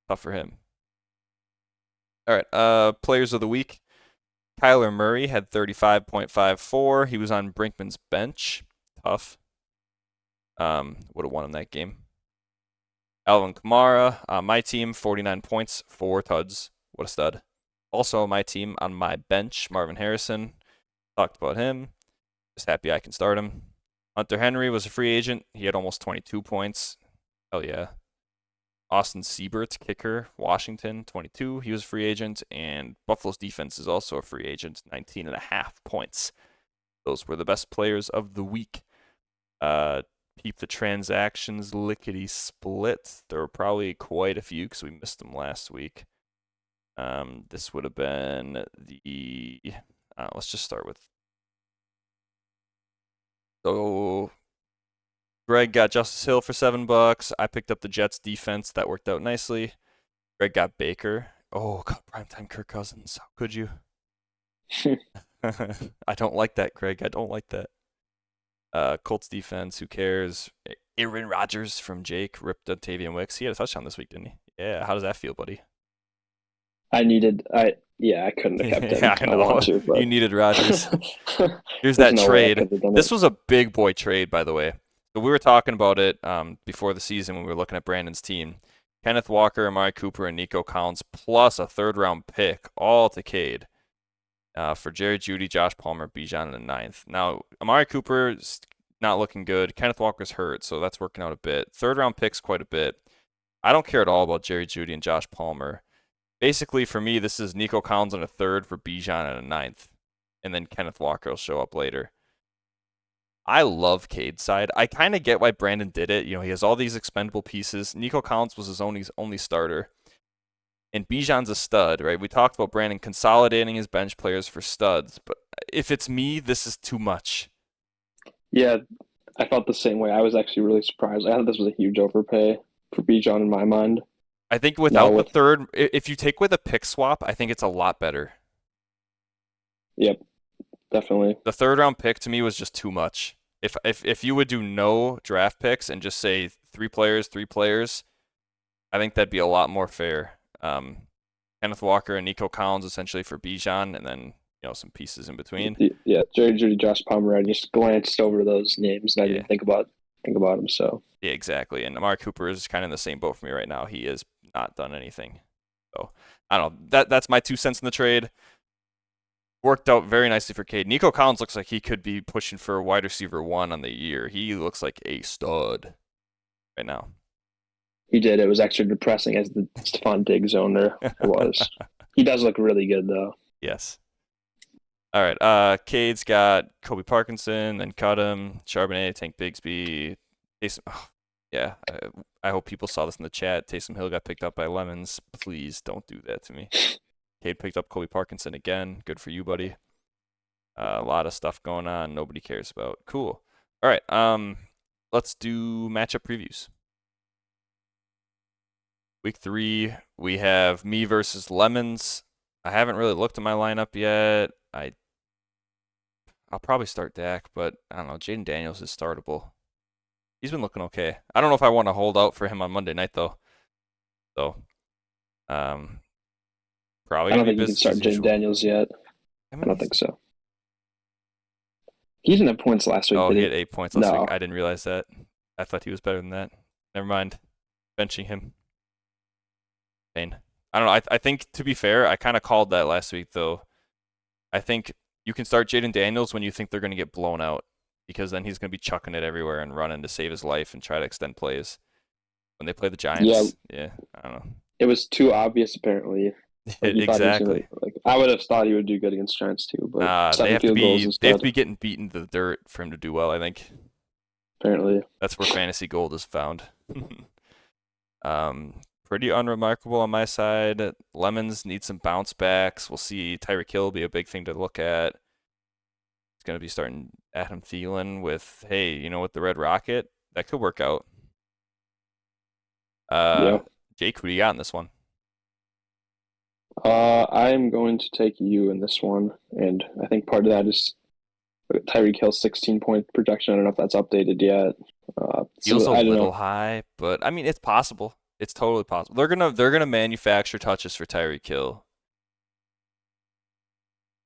S1: Tough for him. All right, players of the week. Kyler Murray had 35.54. He was on Brinkman's bench. Tough. Would have won in that game. Alvin Kamara, my team, 49 points, 4 tuds. What a stud. Also, my team on my bench, Marvin Harrison. Talked about him. Just happy I can start him. Hunter Henry was a free agent. He had almost 22 points. Hell yeah. Austin Siebert, kicker, Washington, 22. He was a free agent. And Buffalo's defense is also a free agent, 19.5 points. Those were the best players of the week. Peep the transactions lickety split. There were probably quite a few because we missed them last week. This would have been the. Let's just start with. So, Greg got Justice Hill for $7. I picked up the Jets defense. That worked out nicely. Greg got Baker. Oh, God, primetime Kirk Cousins. How could you? I don't like that, Greg. I don't like that. Colts defense, who cares? Aaron Rodgers from Jake ripped Dontayvion Wicks. He had a touchdown this week, didn't he? Yeah, how does that feel, buddy?
S3: I couldn't have kept it.
S1: Yeah, I know.
S3: Want to, but...
S1: You needed Rodgers. Here's that trade. This was a big boy trade, by the way. So we were talking about it before the season when we were looking at Brandon's team. Kenneth Walker, Amari Cooper, and Nico Collins, plus a 3rd-round pick, all to Cade. For Jerry Jeudy, Josh Palmer, Bijan in the 9th. Now, Amari Cooper's not looking good. Kenneth Walker's hurt, so that's working out a bit. 3rd-round picks quite a bit. I don't care at all about Jerry Jeudy and Josh Palmer. Basically, for me, this is Nico Collins in a 3rd for Bijan in a 9th. And then Kenneth Walker will show up later. I love Cade's side. I kind of get why Brandon did it. He has all these expendable pieces. Nico Collins was his only starter. And Bijan's a stud, right? We talked about Brandon consolidating his bench players for studs. But if it's me, this is too much.
S3: Yeah, I felt the same way. I was actually really surprised. I thought this was a huge overpay for Bijan in my mind.
S1: I think without the 3rd, if you take with a pick swap, I think it's a lot better.
S3: Yep, definitely.
S1: The 3rd-round pick to me was just too much. If you would do no draft picks and just say 3 players, I think that'd be a lot more fair. Kenneth Walker and Nico Collins essentially for Bijan, and then some pieces in between.
S3: Yeah, Jerry Judy, Josh Palmer. I just glanced over those names and I didn't think about them. So
S1: yeah, exactly. And Amari Cooper is kind of in the same boat for me right now. He has not done anything. So I don't know. That's my 2 cents in the trade. Worked out very nicely for Cade. Nico Collins looks like he could be pushing for a wide receiver 1 on the year. He looks like a stud right now.
S3: he did. It was actually depressing as the Stephon Diggs owner was. He does look really good though.
S1: Yes. All right. Cade's got Kobe Parkinson, then cut him. Charbonnet, Tank Bigsby. Taysom, yeah. I hope people saw this in the chat. Taysom Hill got picked up by Lemons. Please don't do that to me. Cade picked up Kobe Parkinson again. Good for you, buddy. A lot of stuff going on. Nobody cares about. Cool. All right. Let's do matchup previews. Week 3, we have me versus Lemons. I haven't really looked at my lineup yet. I'll probably start Dak, but I don't know. Jaden Daniels is startable. He's been looking okay. I don't know if I want to hold out for him on Monday night though. So, probably.
S3: I don't
S1: gonna be
S3: think you can
S1: business
S3: start
S1: as
S3: Jaden
S1: usual.
S3: Daniels yet. I don't think so. He didn't have points last week.
S1: Oh,
S3: did
S1: he
S3: he
S1: had 8 points last
S3: No.
S1: week. I didn't realize that. I thought he was better than that. Never mind. Benching him. Pain. I don't know. I think, to be fair, I kind of called that last week, though. I think you can start Jaden Daniels when you think they're going to get blown out, because then he's going to be chucking it everywhere and running to save his life and try to extend plays. When they play the Giants, yeah, I don't know.
S3: It was too obvious, apparently. Like,
S1: Exactly.
S3: I would have thought he would do good against Giants too, but
S1: They have to
S3: field goals
S1: be
S3: instead,
S1: getting beaten to the dirt for him to do well, I think.
S3: apparently.
S1: That's where fantasy gold is found. Pretty unremarkable on my side. Lemons need some bounce backs. We'll see. Tyreek Hill be a big thing to look at. It's going to be starting Adam Thielen with, hey, with the Red Rocket? That could work out. Jake, who do you got in this one?
S3: I'm going to take you in this one, and I think part of that is Tyreek Hill's 16-point projection. I don't know if that's updated yet.
S1: Feels a little high, but I mean, it's possible. It's totally possible. They're gonna manufacture touches for Tyreek Hill.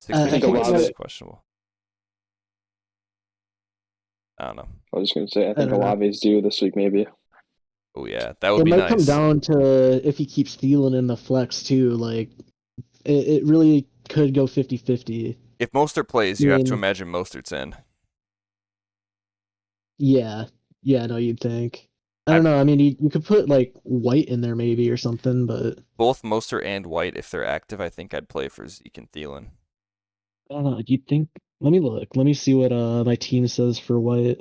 S1: 16 points is questionable. I don't know.
S3: I was just gonna say I think Olave's due this week, maybe.
S1: Oh yeah, that would be
S2: nice.
S1: nice.
S2: It might come down to if he keeps Thielen in the flex too. Like, it really could go 50-50.
S1: If Mostert plays, you have to imagine Mostert's in.
S2: Yeah, no, you'd think. I don't know. I mean, you could put like White in there maybe or something, but
S1: both Mostert and White, if they're active, I think I'd play for Zeke and Thielen.
S2: I don't know. Do you think? Let me look. Let me see what my team says for White.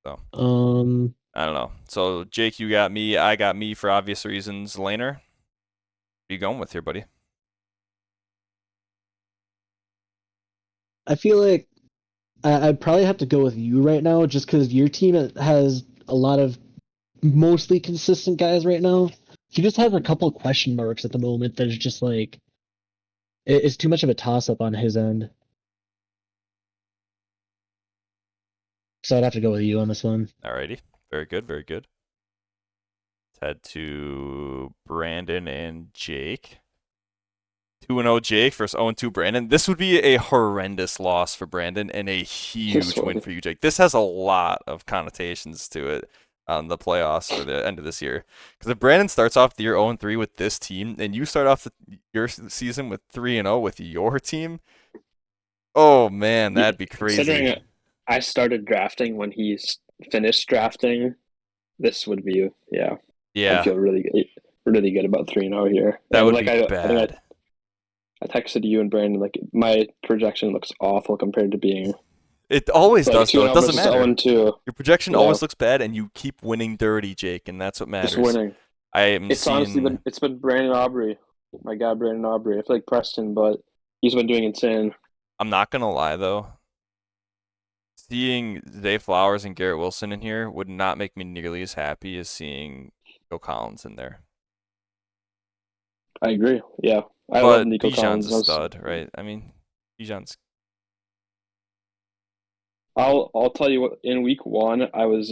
S1: So I don't know. So Jake, you got me. I got me for obvious reasons. Laner, what are you going with here, buddy?
S2: I feel like I'd probably have to go with you right now, just because your team has a lot of mostly consistent guys right now. He just has a couple of question marks at the moment that is just like it's too much of a toss-up on his end. So I'd have to go with you on this one.
S1: Alrighty. Very good, very good. Let's head to Brandon and Jake. 2-0 Jake versus 0-2 Brandon. This would be a horrendous loss for Brandon and a huge win for you, Jake. This has a lot of connotations to it on the playoffs for the end of this year. Because if Brandon starts off the year 0-3 with this team, and you start off your season with 3-0 with your team, oh man, that'd be crazy.
S3: Considering I started drafting when he's finished drafting, this would be I feel really good about 3-0 here.
S1: That would be bad.
S3: I texted you and Brandon, like, my projection looks awful compared to being...
S1: It always does, though. It doesn't matter.
S3: 0-2.
S1: Your projection always looks bad, and you keep winning dirty, Jake, and that's what matters.
S3: Just winning.
S1: Honestly
S3: been Brandon Aubrey. My guy, Brandon Aubrey. I feel like Preston, but he's been doing insane.
S1: I'm not going to lie, though. Seeing Zay Flowers and Garrett Wilson in here would not make me nearly as happy as seeing Nico Collins in there.
S3: I agree, yeah. I love Nico
S1: Bijan's
S3: Collins.
S1: a stud, right? I mean, Bijan's...
S3: I'll tell you what, in week 1, I was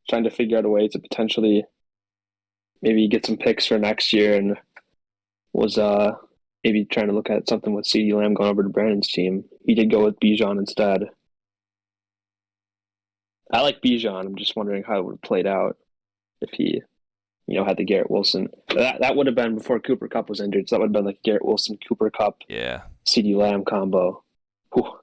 S3: trying to figure out a way to potentially maybe get some picks for next year and was maybe trying to look at something with CeeDee Lamb going over to Brandon's team. He did go with Bijan instead. I like Bijan. I'm just wondering how it would have played out if he, had the Garrett Wilson. That would have been before Cooper Kupp was injured. So that would have been like Garrett Wilson, Cooper Kupp,
S1: Yeah.
S3: CeeDee Lamb combo. Whew.
S1: All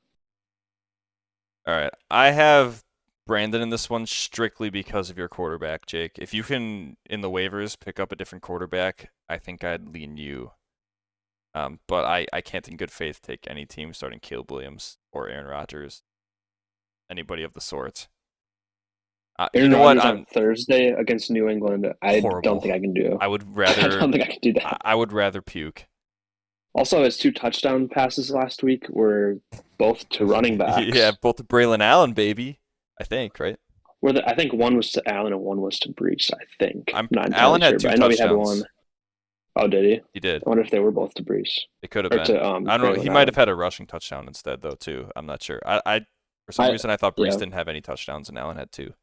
S1: right. I have Brandon in this one strictly because of your quarterback, Jake. If you can, in the waivers, pick up a different quarterback, I think I'd lean you. But I can't in good faith take any team starting Caleb Williams or Aaron Rodgers. Anybody of the sort.
S3: Aaron
S1: you know what?
S3: Rodgers on Thursday against New England, I
S1: Horrible.
S3: don't think I can do.
S1: I would
S3: I
S1: rather.
S3: don't think I can do that.
S1: I would rather puke.
S3: Also, his 2 touchdown passes last week were both to running backs.
S1: Yeah, both to Braylon Allen, baby. I think, right?
S3: I think one was to Allen and one was to Brees. I think.
S1: I'm
S3: not entirely
S1: Allen had
S3: sure,
S1: 2
S3: but I know
S1: touchdowns.
S3: he had one. Oh, did he?
S1: He did.
S3: I wonder if they were both to Brees.
S1: It could have
S3: Or
S1: been.
S3: to,
S1: I don't know.
S3: Braylon
S1: He might have
S3: Allen.
S1: had a rushing touchdown instead, though, too. I'm not sure. I for some reason I thought Brees
S3: yeah.
S1: didn't have any touchdowns and Allen had 2,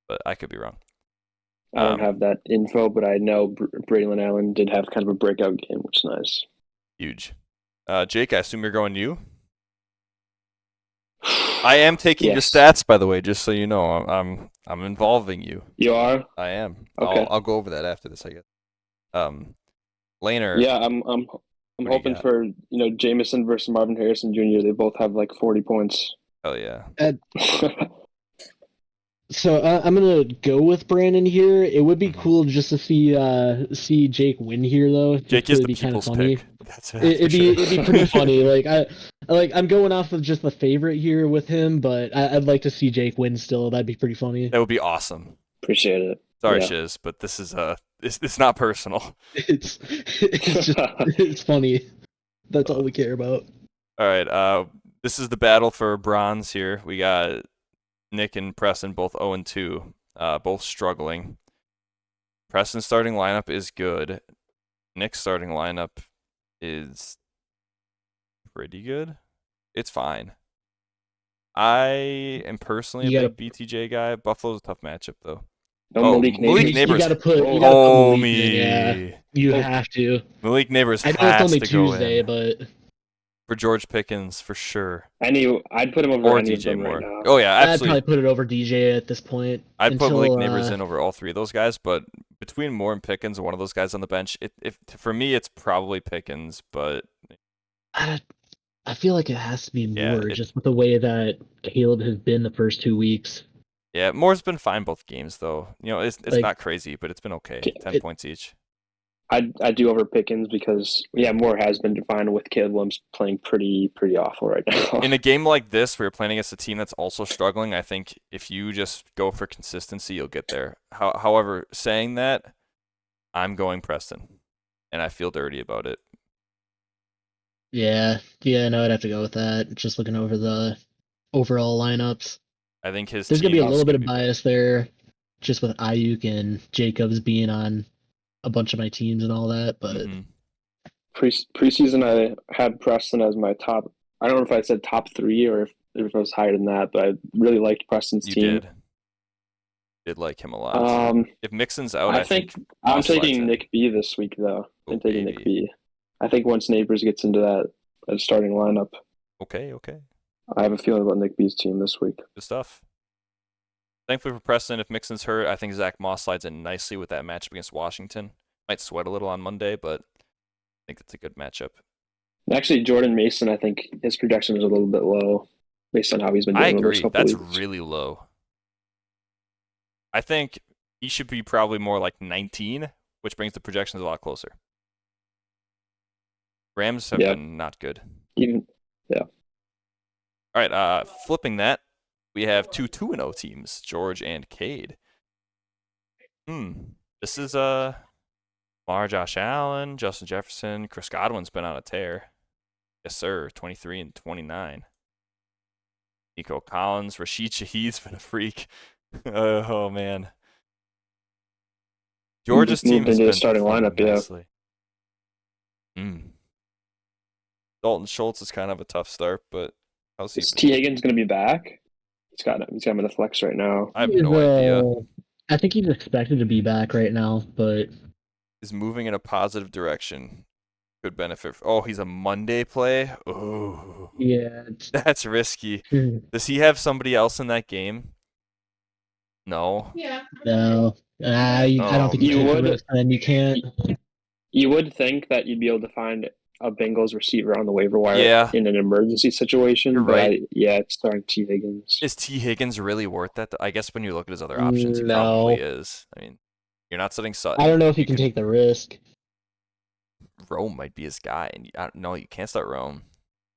S1: but I could be wrong.
S3: I don't have that info, but I know Braylon Allen did have kind of a breakout game, which is nice.
S1: Huge. Jake, I assume you're going you. I am taking
S3: Yes.
S1: the stats, by the way, just so you know. I'm involving you.
S3: You are?
S1: I am.
S3: Okay.
S1: I'll go over that after this, I guess. Laner.
S3: Yeah, I'm
S1: do you
S3: hoping
S1: got?
S3: for Jameson versus Marvin Harrison Jr. They both have like 40 points.
S1: Hell yeah.
S2: So I'm gonna go with Brandon here. It would be cool just to see Jake win here, though.
S1: Jake
S2: Just
S1: is
S2: to
S1: the
S2: be kind of
S1: people's
S2: funny.
S1: pick. That's
S2: It'd be pretty funny. I'm going off of just the favorite here with him, but I'd like to see Jake win still. That'd be pretty funny.
S1: That would be awesome.
S3: Appreciate it.
S1: Sorry,
S3: Yeah.
S1: Shiz, but this is it's not personal.
S2: It's just it's funny. That's all we care about.
S1: All right. This is the battle for bronze here. We got Nick and Preston both 0-2, both struggling. Preston's starting lineup is good. Nick's starting lineup is pretty good. It's fine. I am personally
S2: You
S1: a big BTJ guy. Buffalo's a tough matchup, though.
S3: No Malik
S1: Malik
S3: Nabers.
S1: Nabers.
S2: You gotta put
S1: Oh,
S2: Malik
S1: me.
S2: in, yeah. You have to.
S1: Malik Nabers
S2: I know
S1: has
S2: it's only
S1: to go
S2: Tuesday,
S1: in
S2: but
S1: for George Pickens for sure.
S3: I'd put him over
S1: Or
S3: any of
S1: DJ
S3: them
S1: Moore.
S3: right now.
S1: Oh yeah,
S2: I'd
S1: absolutely.
S2: probably put it over DJ at this point.
S1: I'd put
S2: until,
S1: Malik Nabers in over all 3 of those guys, but between Moore and Pickens, one of those guys on the bench, for me, it's probably Pickens, but
S2: I feel like it has to be
S1: Yeah,
S2: more, just with the way that Caleb has been the first 2 weeks.
S1: yeah, Moore's been fine both games, though. It's
S2: Like,
S1: not crazy, but it's been okay. 10 points each.
S3: I do over Pickens because Moore has been defined with Caleb Williams playing pretty awful right now.
S1: In a game like this, where you're playing against a team that's also struggling, I think if you just go for consistency, you'll get there. However, saying that, I'm going Preston, and I feel dirty about it.
S2: yeah, no, I'd have to go with that. Just looking over the overall lineups.
S1: I think his
S2: There's gonna be a
S1: team
S2: little
S1: is
S2: bit of
S1: gonna be
S2: bias there, just with Ayuk and Jacobs being on a bunch of my teams and all that, but
S1: Mhm.
S3: Preseason, I had Preston as my top. I don't know if I said top 3 or if it was higher than that, but I really liked Preston's
S1: You
S3: team.
S1: did like him a lot. If Mixon's out, I think
S3: I'm
S1: Moss slides
S3: taking
S1: in.
S3: Nick B this week, though.
S1: Oh,
S3: I'm taking
S1: baby.
S3: Nick B. I think once Neighbors gets into that starting lineup,
S1: Okay.
S3: I have a feeling about Nick B's team this week.
S1: Good stuff. Thankfully for Preston, if Mixon's hurt, I think Zach Moss slides in nicely with that matchup against Washington. Might sweat a little on Monday, but I think it's a good matchup.
S3: Actually, Jordan Mason, I think his projection is a little bit low based on how he's been doing
S1: I
S3: the
S1: agree.
S3: first couple
S1: That's
S3: weeks.
S1: really low. I think he should be probably more like 19, which brings the projections a lot closer. Rams have
S3: Yeah.
S1: been not good.
S3: Yeah.
S1: All right, flipping that, we have 2-2-0 teams, George and Cade. This is Josh Allen, Justin Jefferson, Chris Godwin's been on a tear. Yes, sir, 23 and 29. Nico Collins, Rashid Shaheed's been a freak. Oh man. Georgia's
S3: Moved
S1: team has
S3: into the
S1: been
S3: starting
S1: performing
S3: lineup, yeah.
S1: nicely. Dalton Schultz is kind of a tough start, but how's he
S3: Is
S1: been?
S3: T. Higgins going to be back? He's got him in the flex right now.
S1: I have no idea.
S2: I think he's expected to be back right now, but
S1: is moving in a positive direction. Could benefit. Oh, he's a Monday play. Oh,
S2: yeah,
S1: that's risky.
S2: it's,
S1: Does he have somebody else in that game? No.
S2: no. I
S1: Oh,
S2: don't think you
S3: You
S2: take the
S3: would
S2: risk, and you can't.
S3: you would think that you'd be able to find a Bengals receiver on the waiver wire
S1: Yeah.
S3: in an emergency situation.
S1: You're
S3: but
S1: right.
S3: it's starting T Higgins.
S1: Is T Higgins really worth that? I guess when you look at his other options, he
S2: No.
S1: probably is. I mean, you're not sitting Sutton.
S2: I don't know if you can take the risk.
S1: Rome might be his guy, and I don't know. You can't start Rome.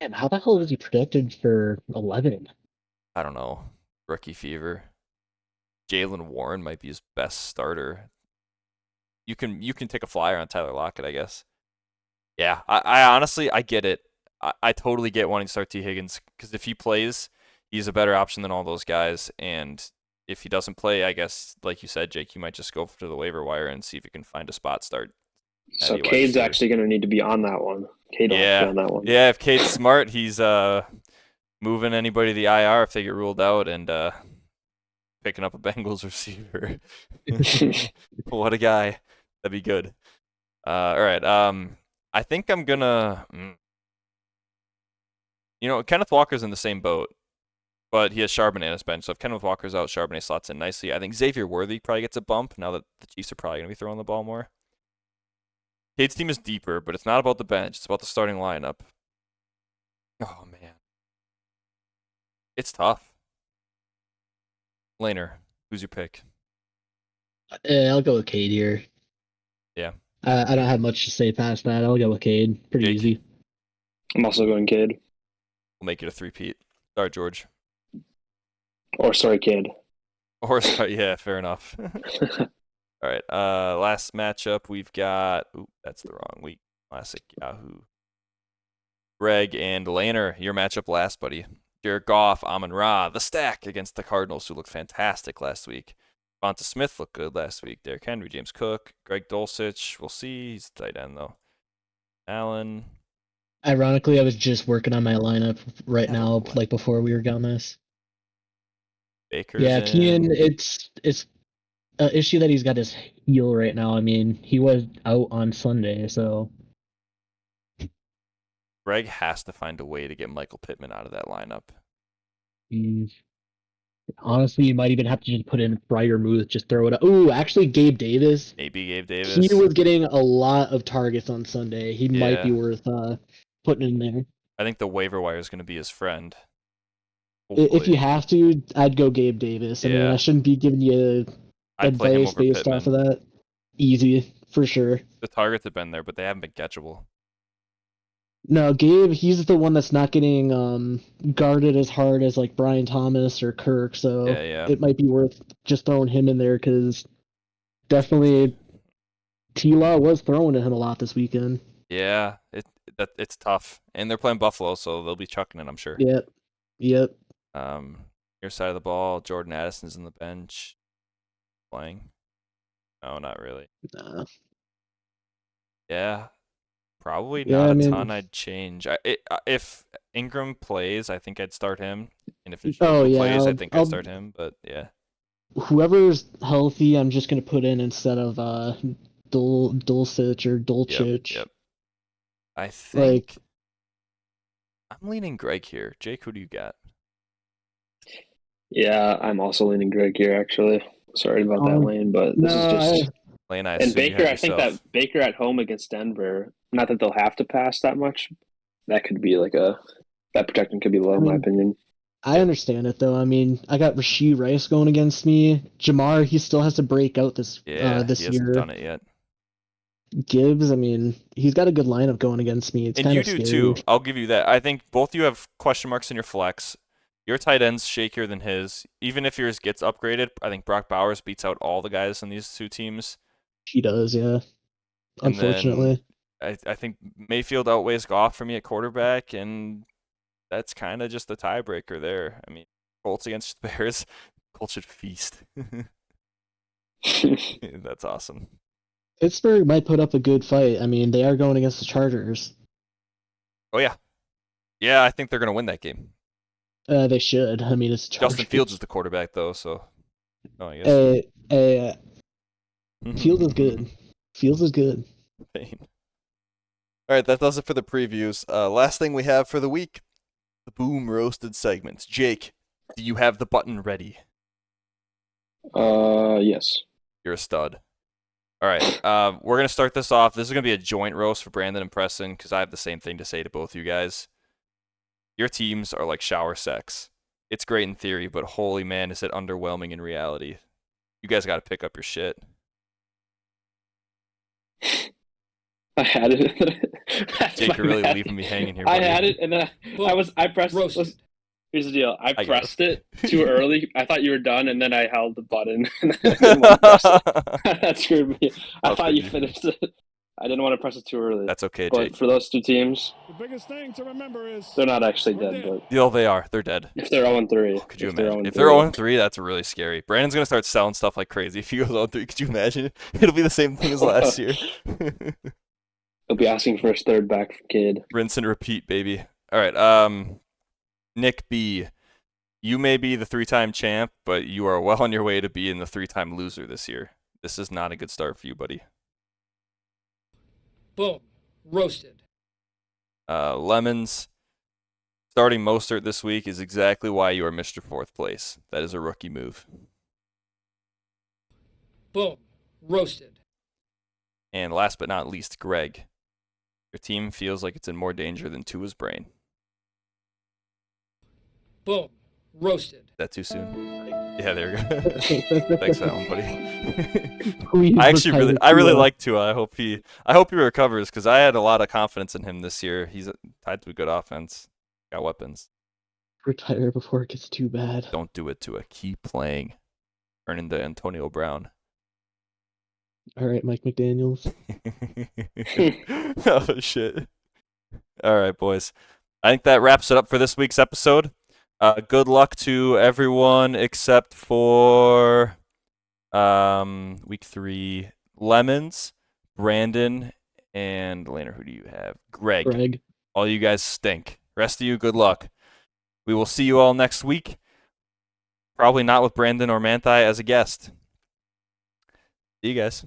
S2: Man, how the hell was he predicted for 11?
S1: I don't know. Rookie fever. Jalen Warren might be his best starter. You can take a flyer on Tyler Lockett, I guess. Yeah, I honestly I get it. I totally get wanting to start T Higgins because if he plays, he's a better option than all those guys. And if he doesn't play, I guess like you said, Jake, you might just go to the waiver wire and see if you can find a spot start.
S3: So
S1: Eddie
S3: Cade's
S1: Webster.
S3: actually going to need to be on that one. Cade will have to be on that one.
S1: Yeah, if Cade's smart, he's moving anybody to the IR if they get ruled out and picking up a Bengals receiver. What a guy. That'd be good. All right. I think I'm gonna. Kenneth Walker's in the same boat, but he has Charbonnet on his bench. So if Kenneth Walker's out, Charbonnet slots in nicely. I think Xavier Worthy probably gets a bump now that the Chiefs are probably gonna be throwing the ball more. Cade's team is deeper, but it's not about the bench. It's about the starting lineup. Oh, man. It's tough. Laner, who's your pick?
S2: I'll go with Cade here.
S1: Yeah.
S2: I don't have much to say past that. I'll go with Cade. Pretty
S1: Jake?
S2: easy.
S3: I'm also going Cade.
S1: We'll make it a three-peat. Sorry, George.
S3: Or sorry, Cade.
S1: Or, sorry, yeah, fair enough. All right, last matchup we've got. Ooh, that's the wrong week. Classic Yahoo. Greg and Laner, your matchup last, buddy. Jared Goff, Amon-Ra, the stack against the Cardinals, who looked fantastic last week. Devonta Smith looked good last week. Derrick Henry, James Cook, Greg Dulcich. We'll see. He's tight end, though. Allen.
S2: Ironically, I was just working on my lineup right
S1: Oh,
S2: now,
S1: boy.
S2: like before we were on this.
S1: Baker's
S2: Yeah,
S1: in.
S2: Keenan, it's an issue that he's got his heel right now. I mean, he was out on Sunday, so
S1: Greg has to find a way to get Michael Pittman out of that lineup.
S2: honestly, you might even have to just put in Freiermuth, just throw it up. Ooh, actually, Gabe Davis.
S1: Maybe Gabe Davis.
S2: He was getting a lot of targets on Sunday. He might be
S1: Yeah.
S2: worth putting in there.
S1: I think the waiver wire is going to be his friend.
S2: If you
S1: Hopefully.
S2: have to, I'd go Gabe Davis. I mean,
S1: Yeah.
S2: I shouldn't be giving you
S1: I'd play him
S2: advice
S1: over
S2: based
S1: Pittman.
S2: off of that. Easy, for sure.
S1: The targets have been there, but they haven't been catchable.
S2: No, Gabe, he's the one that's not getting guarded as hard as like Brian Thomas or Kirk, so
S1: Yeah.
S2: it might be worth just throwing him in there because definitely T-Law was throwing to him a lot this weekend.
S1: Yeah, it's tough, and they're playing Buffalo, so they'll be chucking it, I'm sure.
S2: Yep.
S1: Your side of the ball, Jordan Addison's on the bench, playing. No, not really. Yeah, probably
S2: Yeah,
S1: not
S2: I
S1: a
S2: mean-
S1: ton I'd change. If Ingram plays, I think I'd start him, and if
S2: Oh,
S1: Njoku
S2: yeah,
S1: plays, I
S2: I'll-
S1: think
S2: I'll-
S1: I'd start him. But yeah,
S2: Whoever's healthy, I'm just gonna put in instead of Dulcich or Dulcich.
S1: Yep. I think I'm leaning Greg here. Jake, who do you got?
S3: Yeah, I'm also leaning Greg here, actually. Sorry about that, Lane, but this is
S2: No,
S3: just.
S1: Lane, I
S3: And
S1: assume you
S3: Baker,
S1: have
S3: I think
S1: yourself.
S3: that Baker at home against Denver, not that they'll have to pass that much, that could be that protection could be low, in my opinion.
S2: I understand it though. I mean, I got Rashee Rice going against me. Jamar, he still has to break out this
S1: Yeah,
S2: this
S1: he hasn't
S2: year.
S1: done it yet.
S2: Gibbs, I mean, he's got a good lineup going against me. It's
S1: And
S2: kind
S1: you
S2: of
S1: do
S2: scary.
S1: too. I'll give you that. I think both you have question marks in your flex. Your tight end's shakier than his. Even if yours gets upgraded, I think Brock Bowers beats out all the guys on these two teams.
S2: He does, yeah.
S1: And
S2: Unfortunately.
S1: I think Mayfield outweighs Goff for me at quarterback, and that's kind of just the tiebreaker there. I mean, Colts against the Bears, Colts should feast. That's awesome.
S2: Pittsburgh might put up a good fight. I mean, they are going against the Chargers.
S1: Oh yeah, yeah. I think they're gonna win that game.
S2: They should. I mean, it's Chargers.
S1: Justin Fields is the quarterback though, so. Oh, I guess.
S2: Fields is good. Fields is good.
S1: Pain. All right, that does it for the previews. Last thing we have for the week, the Boom Roasted segments. Jake, do you have the button ready?
S3: Yes.
S1: You're a stud. All right, we're going to start this off. This is going to be a joint roast for Brandon and Preston because I have the same thing to say to both you guys. Your teams are like shower sex. It's great in theory, but holy man, is it underwhelming in reality. You guys got to pick up your shit.
S3: I had it.
S1: Jake, you're really leaving me hanging here,
S3: I
S1: buddy.
S3: had it, and then I pressed.
S5: Roasted.
S3: Here's the deal. I
S1: get it.
S3: pressed it too early. I thought you were done, and then I held the button. And I didn't want to press it. That screwed me. I thought you finished it. I didn't want to press it too early.
S1: That's okay,
S3: But
S1: Jake.
S3: for those two teams,
S4: The biggest thing to remember is
S3: they're not actually dead. But
S1: Yo, they are. They're dead.
S3: if they're 0-3,
S1: Could you
S3: if they're
S1: imagine? If
S3: 0-3,
S1: they're 0-3, that's really scary. Brandon's going to start selling stuff like crazy if he goes 0-3. Could you imagine? It'll be the same thing as last year.
S3: he'll be asking for his third back kid.
S1: Rinse and repeat, baby. All right. Nick B, you may be the 3-time champ, but you are well on your way to being the 3-time loser this year. This is not a good start for you, buddy.
S5: Boom. Roasted.
S1: Lemons, starting Mostert this week is exactly why you are Mr. 4th place. That is a rookie move.
S5: Boom. Roasted.
S1: And last but not least, Greg, your team feels like it's in more danger than Tua's brain.
S5: Boom. Roasted.
S1: Is that too soon? Yeah, there we go. Thanks for that one, buddy.
S2: Please
S1: I really like Tua. I hope he recovers because I had a lot of confidence in him this year. He's tied to a good offense. Got weapons.
S2: retire before it gets too bad.
S1: Don't do it, Tua. Keep playing. Turn into Antonio Brown.
S2: All right, Mike McDaniels.
S1: Oh shit. All right, boys. I think that wraps it up for this week's episode. Good luck to everyone except for week 3. Lemons, Brandon, and Laner. Who do you have? Greg. All you guys stink. Rest of you, good luck. We will see you all next week. Probably not with Brandon or Manthai as a guest. See you guys.